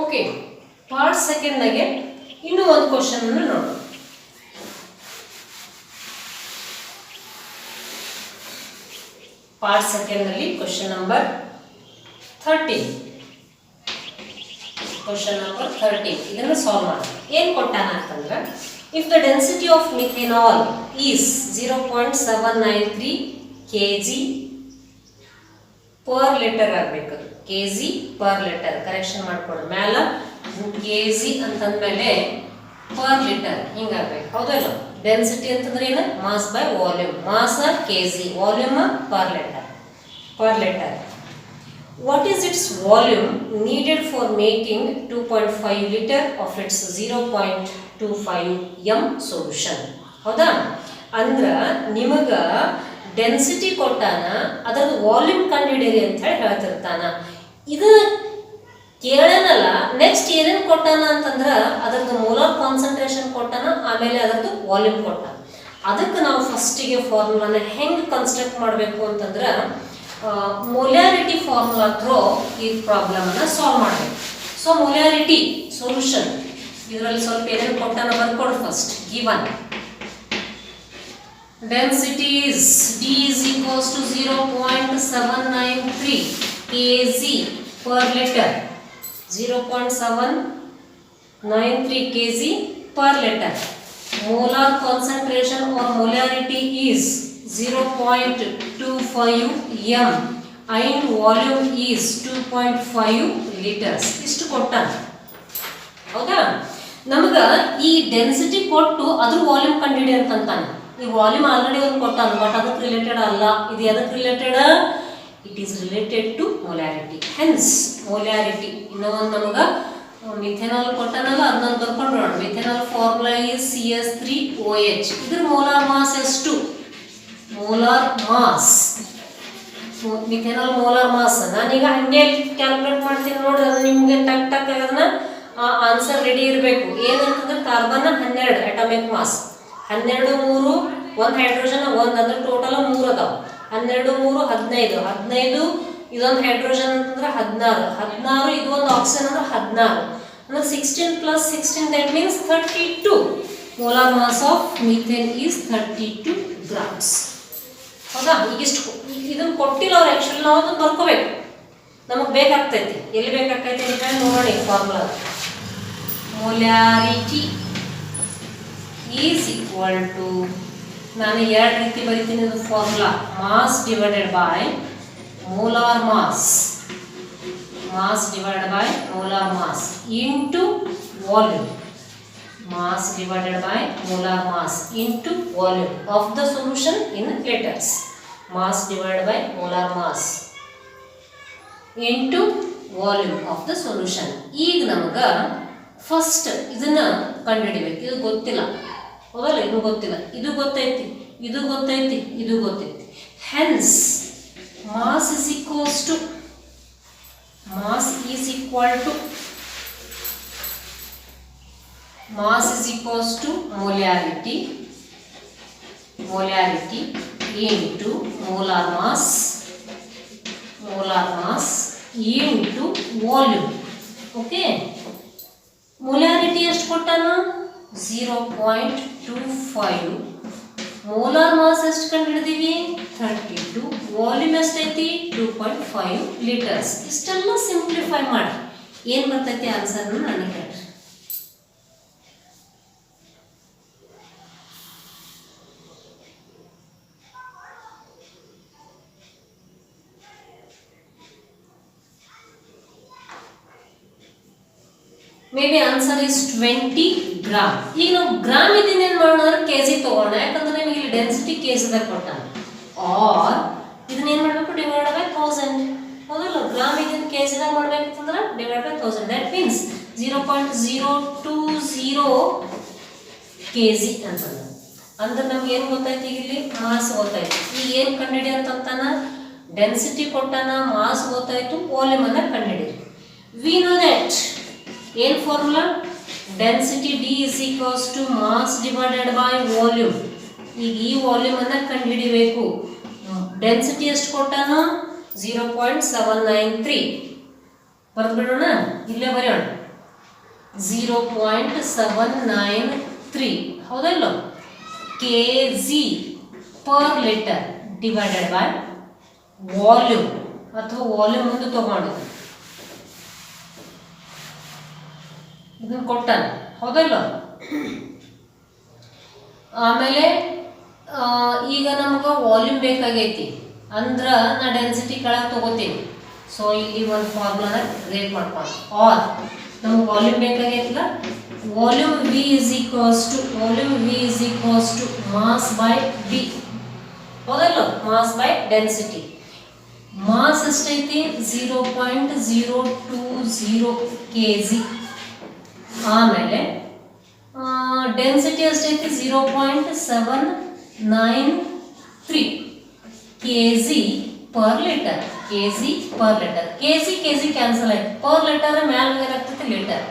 Okay, part ಸೆಕೆಂಡ್ನಾಗೆ ಇನ್ನೂ ಒಂದು ಕ್ವಶನ್ ಅನ್ನು ನೋಡೋಣ. ಪಾರ್ಟ್ ಸೆಕೆಂಡ್ನಲ್ಲಿ ಕ್ವಶನ್ ನಂಬರ್ 13. ಕ್ವಶನ್ ನಂಬರ್ 13 ಇದನ್ನು ಸಾಲ್ವ್ ಮಾಡಿ. ಏನು ಕೊಟ್ಟಾನ ಅಂತಂದ್ರೆ, if the density of methanol is 0.793 kg per litre ಆಗಬೇಕು. kg ಪರ್ ಲೀಟರ್ ಕರೆಕ್ಷನ್ ಮಾಡ್ಕೊಡ್ರಿ. ಮ್ಯಾಲ kg ಅಂತಂದ್ಮೇಲೆ ಪರ್ ಲೀಟರ್ ಹಿಂಗಾಗಬೇಕು. ಹೌದಲ್ಲ? ಡೆನ್ಸಿಟಿ ಅಂತಂದ್ರೆ ಏನು? Mass by volume. Mass kg, volume per litre. What is its volume needed for making 2.5 liter of its 0.25 m solution? ಹೌದಾ? ಅಂದ್ರ ನಿಮಗ ಡೆನ್ಸಿಟಿ ಕೊಟ್ಟಾನ, ಅದರದ್ದು ವಾಲ್ಯೂಮ್ ಕಂಡುಹಿಡಿಯಿರಿ ಅಂತ ಹೇಳಿ ಹೇಳ್ತಿರ್ತಾನ. ಇದು ಕೇಳನಲ್ಲ, ನೆಕ್ಸ್ಟ್ ಏನೇನು ಕೊಟ್ಟಾನ ಅಂತಂದ್ರೆ ಅದರದ್ದು ಮೋಲಾರ್ ಕಾನ್ಸಂಟ್ರೇಷನ್ ಕೊಟ್ಟಾನ, ಆಮೇಲೆ ಅದರದ್ದು ವಾಲ್ಯೂಮ್ ಕೊಟ್ಟಾನ. ಅದಕ್ಕೆ ನಾವು ಫಸ್ಟಿಗೆ ಫಾರ್ಮುಲಾನ ಹೆಂಗೆ ಕನ್ಸ್ಟ್ರಕ್ಟ್ ಮಾಡಬೇಕು ಅಂತಂದ್ರೆ, ಮೊಲ್ಯಾರಿಟಿ ಫಾರ್ಮುಲಾ ಥ್ರೂ ಈ ಪ್ರಾಬ್ಲಮನ್ನು ಸಾಲ್ವ್ ಮಾಡಬೇಕು. ಸೊ ಮೊಲ್ಯಾರಿಟಿ ಸೊಲ್ಯೂಷನ್ ಇದರಲ್ಲಿ ಸ್ವಲ್ಪ ಏನೇನು ಕೊಟ್ಟನ ಬರ್ಕೊಡು. First given densities D is equals to 0.793 kg per liter. 0.793 kg per liter. Molar concentration or molarity is 0.25 m and volume is 2.5 liters. ಇಷ್ಟು ಕೊಟ್ಟಾನ. ಹೌದಾ? ನಮಗ ಈ ಡೆನ್ಸಿಟಿ ಕೊಟ್ಟು ಅದ್ರ ವಾಲ್ಯೂಮ್ ಕಂಡುಹಿಡಿ ಅಂತಂತಾನೆ. ಈ ವಾಲ್ಯೂಮ್ ಆಲ್ರೆಡಿ ಒಂದು ಕೊಟ್ಟಾನ, ಬಟ್ ಅದಕ್ಕೆ ರಿಲೇಟೆಡ್ ಅಲ್ಲ. ಇದು ಎದಕ್ಕೆ related? It is related to molarity. Hence molarity. ಇನ್ನೂ ಒಂದು ನಮಗೆ ಮಿಥೆನಾಲ್ ಕೊಟ್ಟಾನಲ್ಲ, ಅದನ್ನೊಂದು ಬರ್ಕೊಂಡ್ರೋಣ. Methanol formula is CH3OH. ಇದ್ರ ಮೋಲಾರ್ ಮಾಸ್ ಎಷ್ಟು? Molar mass, methanol molar mass ನಾನೀಗ ಹಂಗೆ ಕ್ಯಾಲ್ಕುಲೇಟ್ ಮಾಡ್ತೀನಿ ನೋಡಿ. ಅದು ನಿಮಗೆ ಟಕ್ ಟಕ್ ಅದನ್ನ ಆನ್ಸರ್ ರೆಡಿ ಇರಬೇಕು. ಏನಂತಂದ್ರೆ ಕಾರ್ಬನ್ 12 ಅಟಾಮಿಕ್ ಮಾಸ್, 12 3 ಒಂದು ಹೈಡ್ರೋಜನ್ ಒಂದು ಅಂದ್ರೆ ಟೋಟಲ್ 3 ಅದಾವ. 12 3 15, 15 ಇದೊಂದು ಹೈಡ್ರೋಜನ್ ಅಂತಂದ್ರೆ 16, 16 ಇದು ಒಂದು ಆಕ್ಸಿಜನ್ ಅಂದ್ರೆ 16 ಅಂದ್ರೆ 16 + 16 that means 32. Molar mass of methane is 32 grams. ಹೌದಾ? ಈಗಿಷ್ಟು ಇದನ್ನು ಕೊಟ್ಟಿಲ್ಲ ಅವ್ರು. ಆ್ಯಕ್ಚುಲಿ ನಾವು ಅದನ್ನು ಬರ್ಕೋಬೇಕು, ನಮಗೆ ಬೇಕಾಗ್ತೈತಿ. ಎಲ್ಲಿ ಬೇಕಾಗ್ತೈತಿ ಅಂತ ನೋಡೋಣ. ಈ formula molarity is equal to, ನಾನು ಎರಡು ರೀತಿ ಬರಿತೀನಿ ಇದು formula. Mass divided by molar mass, mass divided by molar mass into volume. Mass divided by molar mass into volume of the solution in liters. Mass divided by molar mass into volume of the solution. ಈಗ ನಮಗೆ first ಇದನ್ನ ಕಂಡುಹಿಡಿಬೇಕು. ಇದು ಗೊತ್ತಿಲ್ಲ, ಹೌದಲ್ಲ? ಇದು ಗೊತ್ತಿಲ್ಲ, ಇದು ಗೊತ್ತೈತಿ, ಇದು ಗೊತ್ತೈತಿ, ಇದು ಗೊತ್ತೈತಿ. Hence mass is equals to, mass is equal to mass is equals to molarity, molarity into molar mass, molar mass into volume. Okay, molarity ಎಷ್ಟು ಕೊಟ್ಟಾನ? 0.25. molar mass ಎಷ್ಟು ಕಂಡುಹಿಡಿದೀವಿ? 32. ವಾಲ್ಯೂಮ್ ಎಷ್ಟೈತಿ? 2.5 ಲೀಟರ್ಸ್. ಇಷ್ಟೆಲ್ಲ ಸಿಂಪ್ಲಿಫೈ ಮಾಡಿ ಏನು ಬರ್ತೈತಿ ಆನ್ಸರ್ನ ನನಗೆ ಹೇಳ್ರಿ. May be answer is 20 gram. ಈಗ ನಾವು ಗ್ರಾಮ್ ಇದನ್ನ ಏನು ಮಾಡೋಣ ಅಂದ್ರೆ ಕೆಜಿ ತಗೋಣ, ಯಾಕಂದ್ರೆ ನಿಮಗೆ ಇಲ್ಲಿ ಡೆನ್ಸಿಟಿ ಕೆಜಿದಾಗ ಕೊಟ್ಟಾನ. ಆರ್ ಇದನ್ನ ಏನು ಮಾಡಬೇಕು? Divide by 1000. ಹೌದಲ್ಲ? ಗ್ರಾಮ್ ಇದನ್ನ ಕೆಜಿದಾಗ ಮಾಡ್ಬೇಕಂದ್ರೆ divide by 1000. That means 0.020 KG ಅಂತಂದ್ರೆ. ಅಂದ್ರೆ ನಮ್ಗೆ ಏನು ಗೊತ್ತಾಯ್ತು? ಈಗ ಇಲ್ಲಿ ಮಾಸ್ ಗೊತ್ತಾಯ್ತು. ಈಗ ಏನು ಕಂಡುಹಿಡಿ ಅಂತಂತಾನ? ಡೆನ್ಸಿಟಿ ಕೊಟ್ಟಾನ, ಮಾಸ್ ಗೊತ್ತಾಯ್ತು, ವಾಲ್ಯೂಮ್ ಅನ್ನ ಕಂಡುಹಿಡಿರಿ. ವಿ ನೋ ದಟ್ ಏನು formula? Density D is equals to mass divided by volume. ಈಗ ಈ ವಾಲ್ಯೂಮ್ ಅನ್ನ ಕಂಡುಹಿಡಿಬೇಕು. ಡೆನ್ಸಿಟಿ ಎಷ್ಟು ಕೊಟ್ಟಾನ? 0.793. ಬರೆದ್ಬಿಡೋಣ, ಇಲ್ಲೇ ಬರೆಯೋಣ. 0.793 ಹೌದಲ್ಲ? kg per liter divided by volume, ಅಥವಾ ವಾಲ್ಯೂಮ್ ಮುಂದೆ ತಗೊಂಡಿದ್ದು ಇದನ್ನು ಕೊಟ್ಟಾನೆ. ಹೌದಲ್ಲ? ಆಮೇಲೆ ಈಗ ನಮ್ಗೆ ವಾಲ್ಯೂಮ್ ಬೇಕಾಗೈತಿ ಅಂದ್ರೆ ನಾ ಡೆನ್ಸಿಟಿ ಕೆಳಗೆ ತಗೋತೀನಿ. ಸೊ ಇಲ್ಲಿ ಒಂದು ಫಾರ್ಮುಲಾನ ಕ್ರಿಯೇಟ್ ಮಾಡ್ಕೊಂಡು, ಆರ್ ನಮ್ಗೆ ವಾಲ್ಯೂಮ್ ಬೇಕಾಗೈತಿಲ್ಲ, volume V is equals to mass by D. ಹೌದಲ್ಲ? Mass by density. ಮಾಸ್ ಎಷ್ಟೈತಿ? 0.020 kg. ಆಮೇಲೆ ಡೆನ್ಸಿಟಿ ಎಷ್ಟೈತಿ? 0.793 kg per liter. kg per liter. kg cancel ಆಯ್ತು. ಪರ್ ಲೀಟರ್ ಮ್ಯಾಲ ಏನಾಗ್ತೈತಿ? Litre.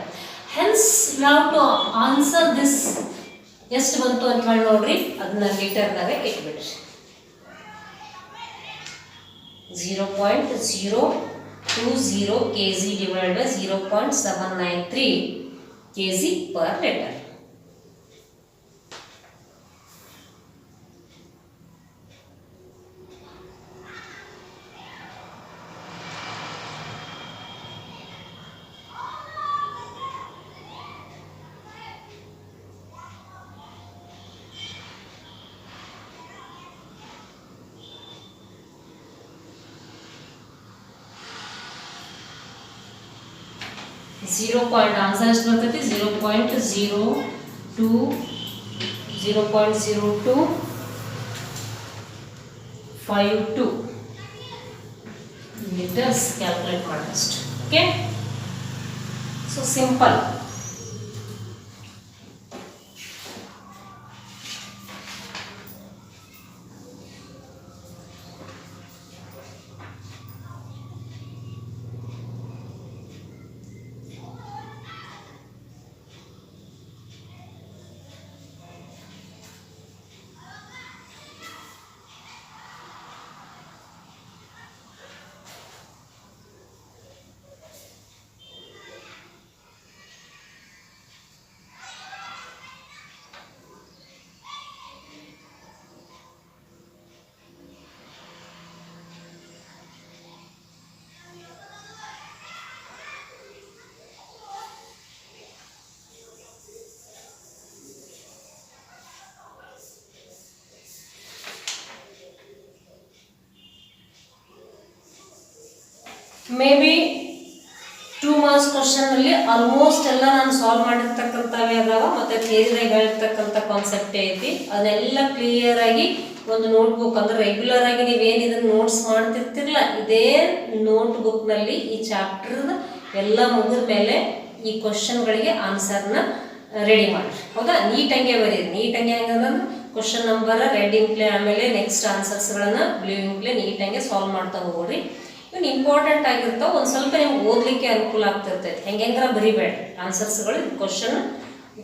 Hence you have to answer this. ಎಷ್ಟು ಬಂತು ಅಂತ ಹೇಳಿ ನೋಡ್ರಿ, ಅದನ್ನ ಲೀಟರ್ನಾಗ ಇಟ್ಬಿಡ್ರಿ. 0.020 kg divided by 0.793 kg per liter. Answer ಎಷ್ಟು ಬರ್ತೈತಿ 0.0252 ಲೀಟರ್ಸ್ ಕ್ಯಾಲ್ಕುಲೇಟ್ ಮಾಡಷ್ಟು. Okay, so simple. Maybe 2 marks question ಅಲ್ಲಿ ಆಲ್ಮೋಸ್ಟ್ ಎಲ್ಲ ನಾನು ಸಾಲ್ವ್ ಮಾಡಿರ್ತಕ್ಕಂಥವೇ ಅದಾವ, ಮತ್ತೆ ಥಿಯರಿದಾಗ ಹೇಳಿರ್ತಕ್ಕಂಥ ಕಾನ್ಸೆಪ್ಟ್ ಐತಿ. ಅದನ್ನೆಲ್ಲ ಕ್ಲಿಯರ್ ಆಗಿ ಒಂದು ನೋಟ್ಬುಕ್ ಅಂದ್ರೆ ರೆಗ್ಯುಲರ್ ಆಗಿ ನೀವೇನು ಇದನ್ನ ನೋಟ್ಸ್ ಮಾಡ್ತಿರ್ತಿರಲ್ಲ, ಇದೇ ನೋಟ್ಬುಕ್ ನಲ್ಲಿ ಈ ಚಾಪ್ಟರ್ ಎಲ್ಲ ಮುಗಿದ ಮೇಲೆ ಈ ಕ್ವಶನ್ಗಳಿಗೆ ಆನ್ಸರ್ನ ರೆಡಿ ಮಾಡಿ. ಹೌದಾ, ನೀಟಾಗೆ ಬರೀರಿ. ನೀಟಾಗಿ ಹೆಂಗಂದ್ರೆ ಕ್ವಶನ್ ನಂಬರ್ ರೆಡ್ ಇಂಕ್ಲೆ, ಆಮೇಲೆ ನೆಕ್ಸ್ಟ್ ಆನ್ಸರ್ಸ್ಗಳನ್ನ ಬ್ಲೂ ಇಂಕ್ಲೆ ನೀಟಾಗೆ ಸಾಲ್ವ್ ಮಾಡ್ತಾ ಹೋಗ್ರಿ. ಇನ್ನು ಇಂಪಾರ್ಟೆಂಟ್ ಆಗಿರ್ತಾವೆ, ಒಂದು ಸ್ವಲ್ಪ ನಿಮ್ಗೆ ಓದಲಿಕ್ಕೆ ಅನುಕೂಲ ಆಗ್ತಿರ್ತೈತೆ. ಹೆಂಗಾರ ಬರಿಬೇಡ ಆನ್ಸರ್ಸ್ಗಳು.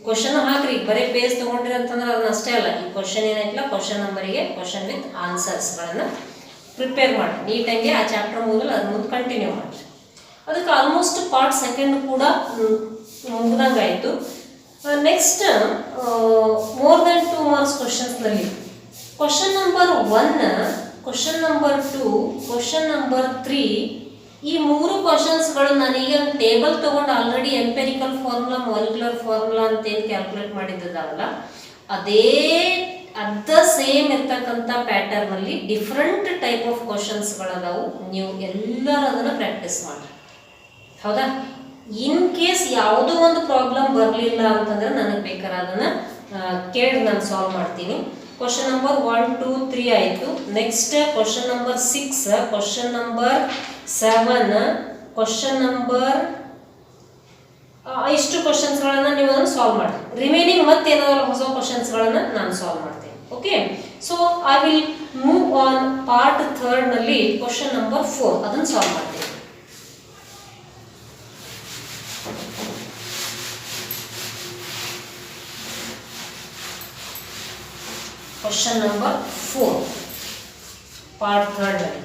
ಕ್ವಶನ್ ಹಾಕ್ರಿ, ಬರೀ ಪೇಜ್ ತೊಗೊಂಡ್ರಿ ಅಂತಂದ್ರೆ ಅದನ್ನ ಅಷ್ಟೇ ಅಲ್ಲ. ಈ ಕ್ವಶನ್ ಏನಾಯ್ತಲ್ಲ, ಕ್ವಶನ್ ನಂಬರಿಗೆ ಕ್ವಶನ್ ವಿತ್ ಆನ್ಸರ್ಸ್ಗಳನ್ನು ಪ್ರಿಪೇರ್ ಮಾಡಿ ನೀಟಾಗಿ ಆ ಚಾಪ್ಟರ್ ಮುಗಿದ್ರೆ ಅದು ಮುಂದೆ ಕಂಟಿನ್ಯೂ ಮಾಡಿರಿ. ಅದಕ್ಕೆ ಆಲ್ಮೋಸ್ಟ್ ಪಾರ್ಟ್ ಸೆಕೆಂಡ್ ಕೂಡ ಮುಗ್ದಂಗಾಯಿತು. ನೆಕ್ಸ್ಟ್ ಮೋರ್ ದೆನ್ 2 ಮಾರ್ಕ್ಸ್ ಕ್ವಶನ್ಸ್ನಲ್ಲಿ question number 1, question number 2, question number 3 ಈ 3 ಕ್ವಶನ್ಸ್ಗಳು ನಾನೀಗ ಟೇಬಲ್ ತೊಗೊಂಡು already empirical formula, molecular formula ಅಂತ ಏನು ಕ್ಯಾಲ್ಕುಲೇಟ್ ಮಾಡಿದ್ದಲ್ಲ, ಅದ ಸೇಮ್ ಇರ್ತಕ್ಕಂಥ ಪ್ಯಾಟರ್ನಲ್ಲಿ ಡಿಫ್ರೆಂಟ್ ಟೈಪ್ ಆಫ್ ಕ್ವಶನ್ಸ್ಗಳದಾವು. ನೀವು ಎಲ್ಲರೂ ಅದನ್ನು ಪ್ರಾಕ್ಟೀಸ್ ಮಾಡಿ. ಹೌದಾ, ಇನ್ ಕೇಸ್ ಯಾವುದೋ ಒಂದು ಪ್ರಾಬ್ಲಮ್ ಬರಲಿಲ್ಲ ಅಂತಂದ್ರೆ ನನಗೆ ಬೇಕಾದ್ರೆ ಅದನ್ನು ಕೇಳಿ ನಾನು ಸಾಲ್ವ್ ಮಾಡ್ತೀನಿ. ಕ್ವಶನ್ ನಂಬರ್ 1, 2, 3 ಆಯಿತು. Next question number 6, question number 7, question number ಇಷ್ಟು ಕ್ವಶನ್ಸ್ಗಳನ್ನು ನೀವು ಅದನ್ನು ಸಾಲ್ವ್ ಮಾಡಿ. ರಿಮೈನಿಂಗ್ ಮತ್ತೆ ಏನಾದರೂ ಹೊಸ ಕ್ವಶನ್ಸ್ಗಳನ್ನು ನಾನು ಸಾಲ್ವ್ ಮಾಡ್ತೀನಿ. Okay, so I will move on part 3 ನಲ್ಲಿ ಕ್ವಶನ್ ನಂಬರ್ 4 ಅದನ್ನು ಸಾಲ್ವ್ ಮಾಡ್ತೀನಿ. ಕ್ವಶನ್ ನಂಬರ್ 4 ಪಾರ್ಟ್ 3 ನಲ್ಲಿ.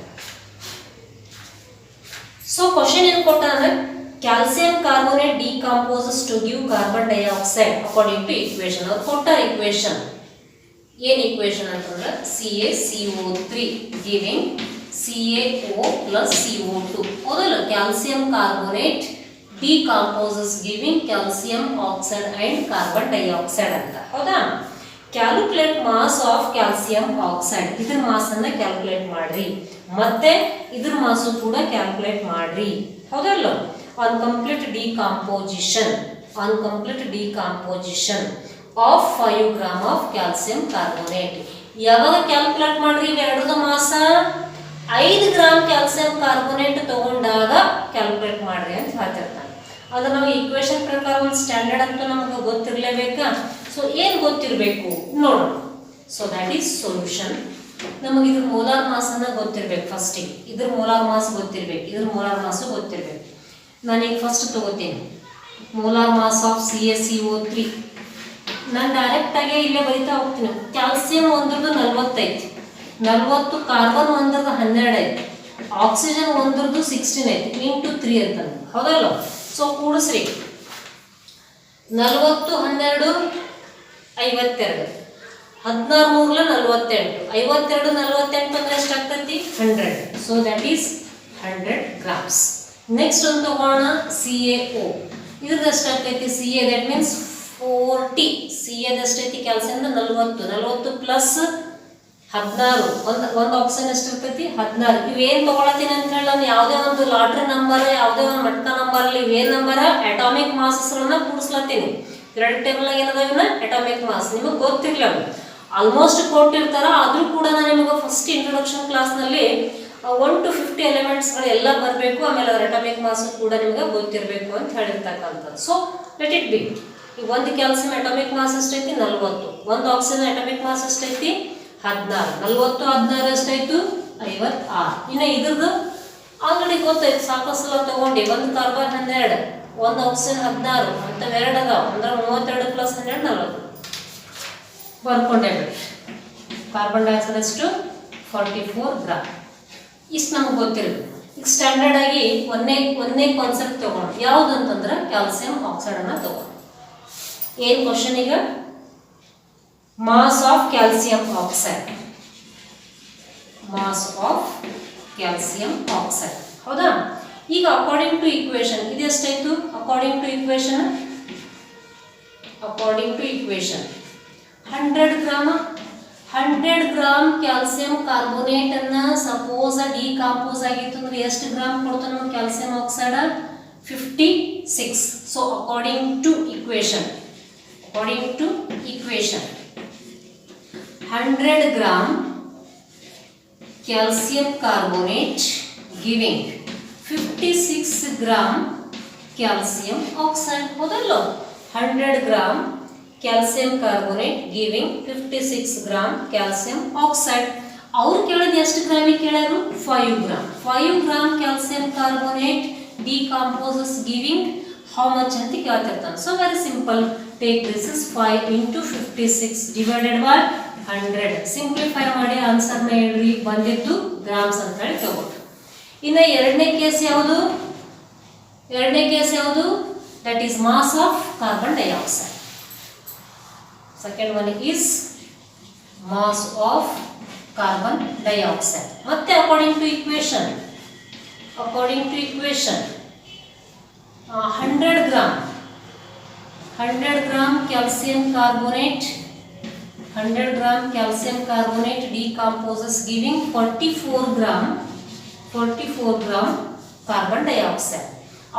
ಸೊ ಕ್ವಶನ್ ಏನು ಕೊಟ್ಟ ಅಂದ್ರೆ, calcium carbonate decomposes to give carbon dioxide according to equation. ಅವ್ರು ಕೊಟ್ಟ ಇಕ್ವೇಶನ್ ಏನು ಇಕ್ವೇಶನ್ ಅಂತಂದ್ರೆ CaCO3 giving CaO plus CO2. ಹೌದಲ್ಲ, calcium carbonate decomposes giving calcium oxide and carbon dioxide ಅಂತ. ಹೌದಾ, calculate mass of calcium oxide, ಇದ್ರ mass ಅನ್ನ calculate ಮಾಡ್ರಿ, ಮತ್ತೆ ಇದ್ರ ಮಾಸು ಕೂಡ ಕ್ಯಾಲ್ಕುಲೇಟ್ ಮಾಡ್ರಿ. ಹೌದಲ್ಲ, on complete decomposition of 5 gram of calcium carbonate. ಯಾವಾಗ ಕ್ಯಾಲ್ಕುಲೇಟ್ ಮಾಡ್ರಿ ಇವೆರಡರ ಮಾಸ? 5 ಗ್ರಾಮ್ ಕ್ಯಾಲ್ಸಿಯಂ ಕಾರ್ಬೋನೇಟ್ ತಗೊಂಡಾಗ ಕ್ಯಾಲ್ಕುಲೇಟ್ ಮಾಡ್ರಿ ಅಂತ ಹೇಳ್ತಿರ್ತಾನೆ. ಅದು ನಮಗೆ ಇಕ್ವೇಶನ್ ಪ್ರಕಾರ ಒಂದು ಸ್ಟ್ಯಾಂಡರ್ಡ್ ಅಂತೂ ನಮಗೆ ಗೊತ್ತಿರಲೇಬೇಕಾ. ಸೊ ಏನು ಗೊತ್ತಿರಬೇಕು ನೋಡೋಣ. So that is solution. ನಮಗೆ ಇದ್ರ ಮೋಲಾರ್ ಮಾಸನ್ನ ಗೊತ್ತಿರ್ಬೇಕು. ಫಸ್ಟಿಗೆ ಇದ್ರ ಮೋಲಾರ್ ಮಾಸ್ ಗೊತ್ತಿರ್ಬೇಕು, ಇದ್ರ ಮೋಲಾರ್ ಮಾಸು ಗೊತ್ತಿರ್ಬೇಕು. ನಾನೀಗ ಫಸ್ಟ್ ತಗೋತೀನಿ ಮೋಲಾರ್ ಮಾಸ್ ಆಫ್ CaCO3. ನಾನು ಡೈರೆಕ್ಟಾಗಿ ಇಲ್ಲೇ ಬರಿತಾ ಹೋಗ್ತೀನಿ. ಕ್ಯಾಲ್ಸಿಯಂ ಒಂದ್ರದ್ದು 40 ಐತಿ, 40, ಕಾರ್ಬನ್ ಒಂದ್ರದ್ದು 12 ಐತಿ, ಆಕ್ಸಿಜನ್ ಒಂದ್ರದ್ದು 16 ಐತಿ ಇಂಟು 3 ಅಂತ ಹೌದಲ್ಲ. ಸೊ ಕೂಡಿಸ್ರಿ 40 12 52 16 ಮೂರ್ಲ 48 52 48 ಅಂದ್ರೆ ಎಷ್ಟಾಗ್ತೈತಿ 100. So that is 100 grams. Next ಒಂದು ತಗೋಣ CaO. ಇದ್ರದ್ದು ಎಷ್ಟಾಗ್ತೈತಿ CA ದಟ್ ಮೀನ್ಸ್ 40. CA ಎಷ್ಟೈತಿ ಕ್ಯಾಲ್ಸಿಯಂ 40 ಪ್ಲಸ್ 16 ಒಂದು ಆಪ್ಷನ್ ಎಷ್ಟಿರ್ತೈತಿ 16. ಇವೇನ್ ತಗೊಳತೀನಿ ಅಂತ ಹೇಳಿ ನಾನು ಯಾವುದೇ ಒಂದು ಲಾಟ್ರಿ ನಂಬರ್ ಯಾವುದೇ ಒಂದು ಮಟ್ಕ ನಂಬರ್ ಅಲ್ಲಿ ಇವೇನ್ ನಂಬರ್ ಅಟಾಮಿಕ್ ಮಾಸಸ್ಗಳನ್ನ ಕೂಡಿಸ್ಲತ್ತೀನಿ. ಪೀರಿಯಾಡಿಕ್ ಟೇಬಲ್ ನಾಗ ಏನದ ಇವನ್ನ ಅಟಾಮಿಕ್ ಮಾಸ್ ನಿಮಗೆ ಗೊತ್ತಿರ್ಲ ಆಲ್ಮೋಸ್ಟ್ ಕೊಟ್ಟಿರ್ತಾರ. ಆದ್ರೂ ಕೂಡ ನಾನು ನಿಮಗೆ ಫಸ್ಟ್ ಇಂಟ್ರೊಡಕ್ಷನ್ ಕ್ಲಾಸ್ ನಲ್ಲಿ 1 to 50 ಎಲಿಮೆಂಟ್ಸ್ ಗಳು ಎಲ್ಲ ಬರಬೇಕು. ಆಮೇಲೆ ಅದರ ಅಟಾಮಿಕ್ ಮಾಸ್ ಕೂಡ ನಿಮಗೆ ಗೊತ್ತಿರಬೇಕು ಅಂತ ಹೇಳಿರ್ತಕ್ಕಂಥದ್ದು. So let it be. ಈ ಒಂದು ಕ್ಯಾಲ್ಸಿಯಂ ಅಟಾಮಿಕ್ ಮಾಸ್ ಎಷ್ಟೈತಿ 40. ಒಂದು ಆಕ್ಸಿಜನ್ ಅಟಾಮಿಕ್ ಮಾಸ್ ಎಷ್ಟೈತಿ 16. 40 16 ಎಷ್ಟಾಯ್ತು 56. ಇನ್ನು ಇದ್ರದ್ದು ಆಲ್ರೆಡಿ ಗೊತ್ತೈತಿ ಸಾಕಷ್ಟು ಸಲ ತಗೊಂಡಿ. ಒಂದು ಕಾರ್ಬನ್ 12 ಒಂದು ಆಕ್ಸಿಜನ್ 16 ಅಂತ 2 ಅದಾವ ಅಂದ್ರೆ 32 ಪ್ಲಸ್ 12 40 ಬರ್ಕೊಂಡೇ ಬಿಡ್ರಿ. ಕಾರ್ಬನ್ ಡೈಆಕ್ಸೈಡ್ ಎಷ್ಟು 44 ಗ್ರಾಮ್. ಇಷ್ಟು ನಮಗೆ ಗೊತ್ತಿರೋದು. ಈಗ ಸ್ಟ್ಯಾಂಡರ್ಡ್ ಆಗಿ ಒಂದೇ ಕಾನ್ಸೆಪ್ಟ್ ತಗೊಂಡು ಯಾವುದು ಅಂತಂದ್ರೆ ಕ್ಯಾಲ್ಸಿಯಂ ಆಕ್ಸೈಡ್ ಅನ್ನ ತಗೊಂಡು ಏನ್ ಕ್ವಶನ್ ಈಗ mass of calcium oxide. Mass of calcium oxide ಹೌದಾ. ಈಗ ಅಕಾರ್ಡಿಂಗ್ ಟು ಇಕ್ವೇಶನ್ ಇದು ಎಷ್ಟಾಯ್ತು according to equation 100 gram calcium carbonate ಅನ್ನ ಸಪೋಸ್ ಡಿಕಾಂಪೋಸ್ ಆಗಿತ್ತು ಅಂದ್ರೆ ಎಷ್ಟು ಗ್ರಾಮ್ ಕೊಡ್ತಾನೆ ನಮಗೆ calcium oxide 56. So according to equation 100 gram calcium carbonate giving 56 gram calcium oxide. ಹೌದಲ್ಲ 100 gram calcium carbonate giving 56 gram calcium oxide. ಅವ್ರು ಕೇಳಿದ ಎಷ್ಟು ಗ್ರಾಮಿಗೆ ಕೇಳಾರು 5 gram. 5 gram calcium carbonate decomposes giving how much ಅಂತ ಕೇಳ್ತಿರ್ತಾನೆ. So very simple. Take this is 5 into 56 divided by 100. Simplify ಮಾಡಿ answer ನ ಹೇಳ್ರಿ. ಬಂದಿದ್ದು ಗ್ರಾಮ್ಸ್ ಅಂತ ಹೇಳಿ ತಗೊಂಡು. ಇನ್ನು ಎರಡನೇ ಕೇಸ್ ಯಾವುದು that is mass of carbon dioxide. Second one is mass of carbon dioxide. ಮತ್ತೆ according to equation 100 gram calcium carbonate decomposes giving 44 gram carbon dioxide.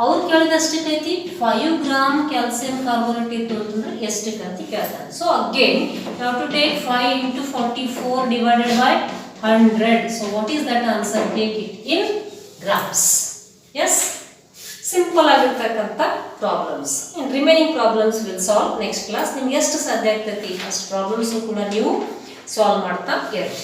ಅವ್ರು ಕೇಳಿದಷ್ಟೈತಿ 5 gram calcium carbonate ಇತ್ತು ಅಂತಂದ್ರೆ ಎಷ್ಟಕ್ಕೆ ಅಂತ ಕೇಳ್ತಾರೆ. So again you have to take 5 into 44 divided by 100. So what is that answer? Take it in grams. Yes. Simple ಆಗಿರ್ತಕ್ಕಂಥ problems. In remaining problems will solve next class. ನಿಮ್ಗೆ ಎಷ್ಟು ಸಾಧ್ಯ ಆಗ್ತೈತಿ ಅಷ್ಟು ಪ್ರಾಬ್ಲಮ್ಸ್ ಕೂಡ ನೀವು ಸಾಲ್ವ್ ಮಾಡ್ತಾ ಇರ್ತೀವಿ.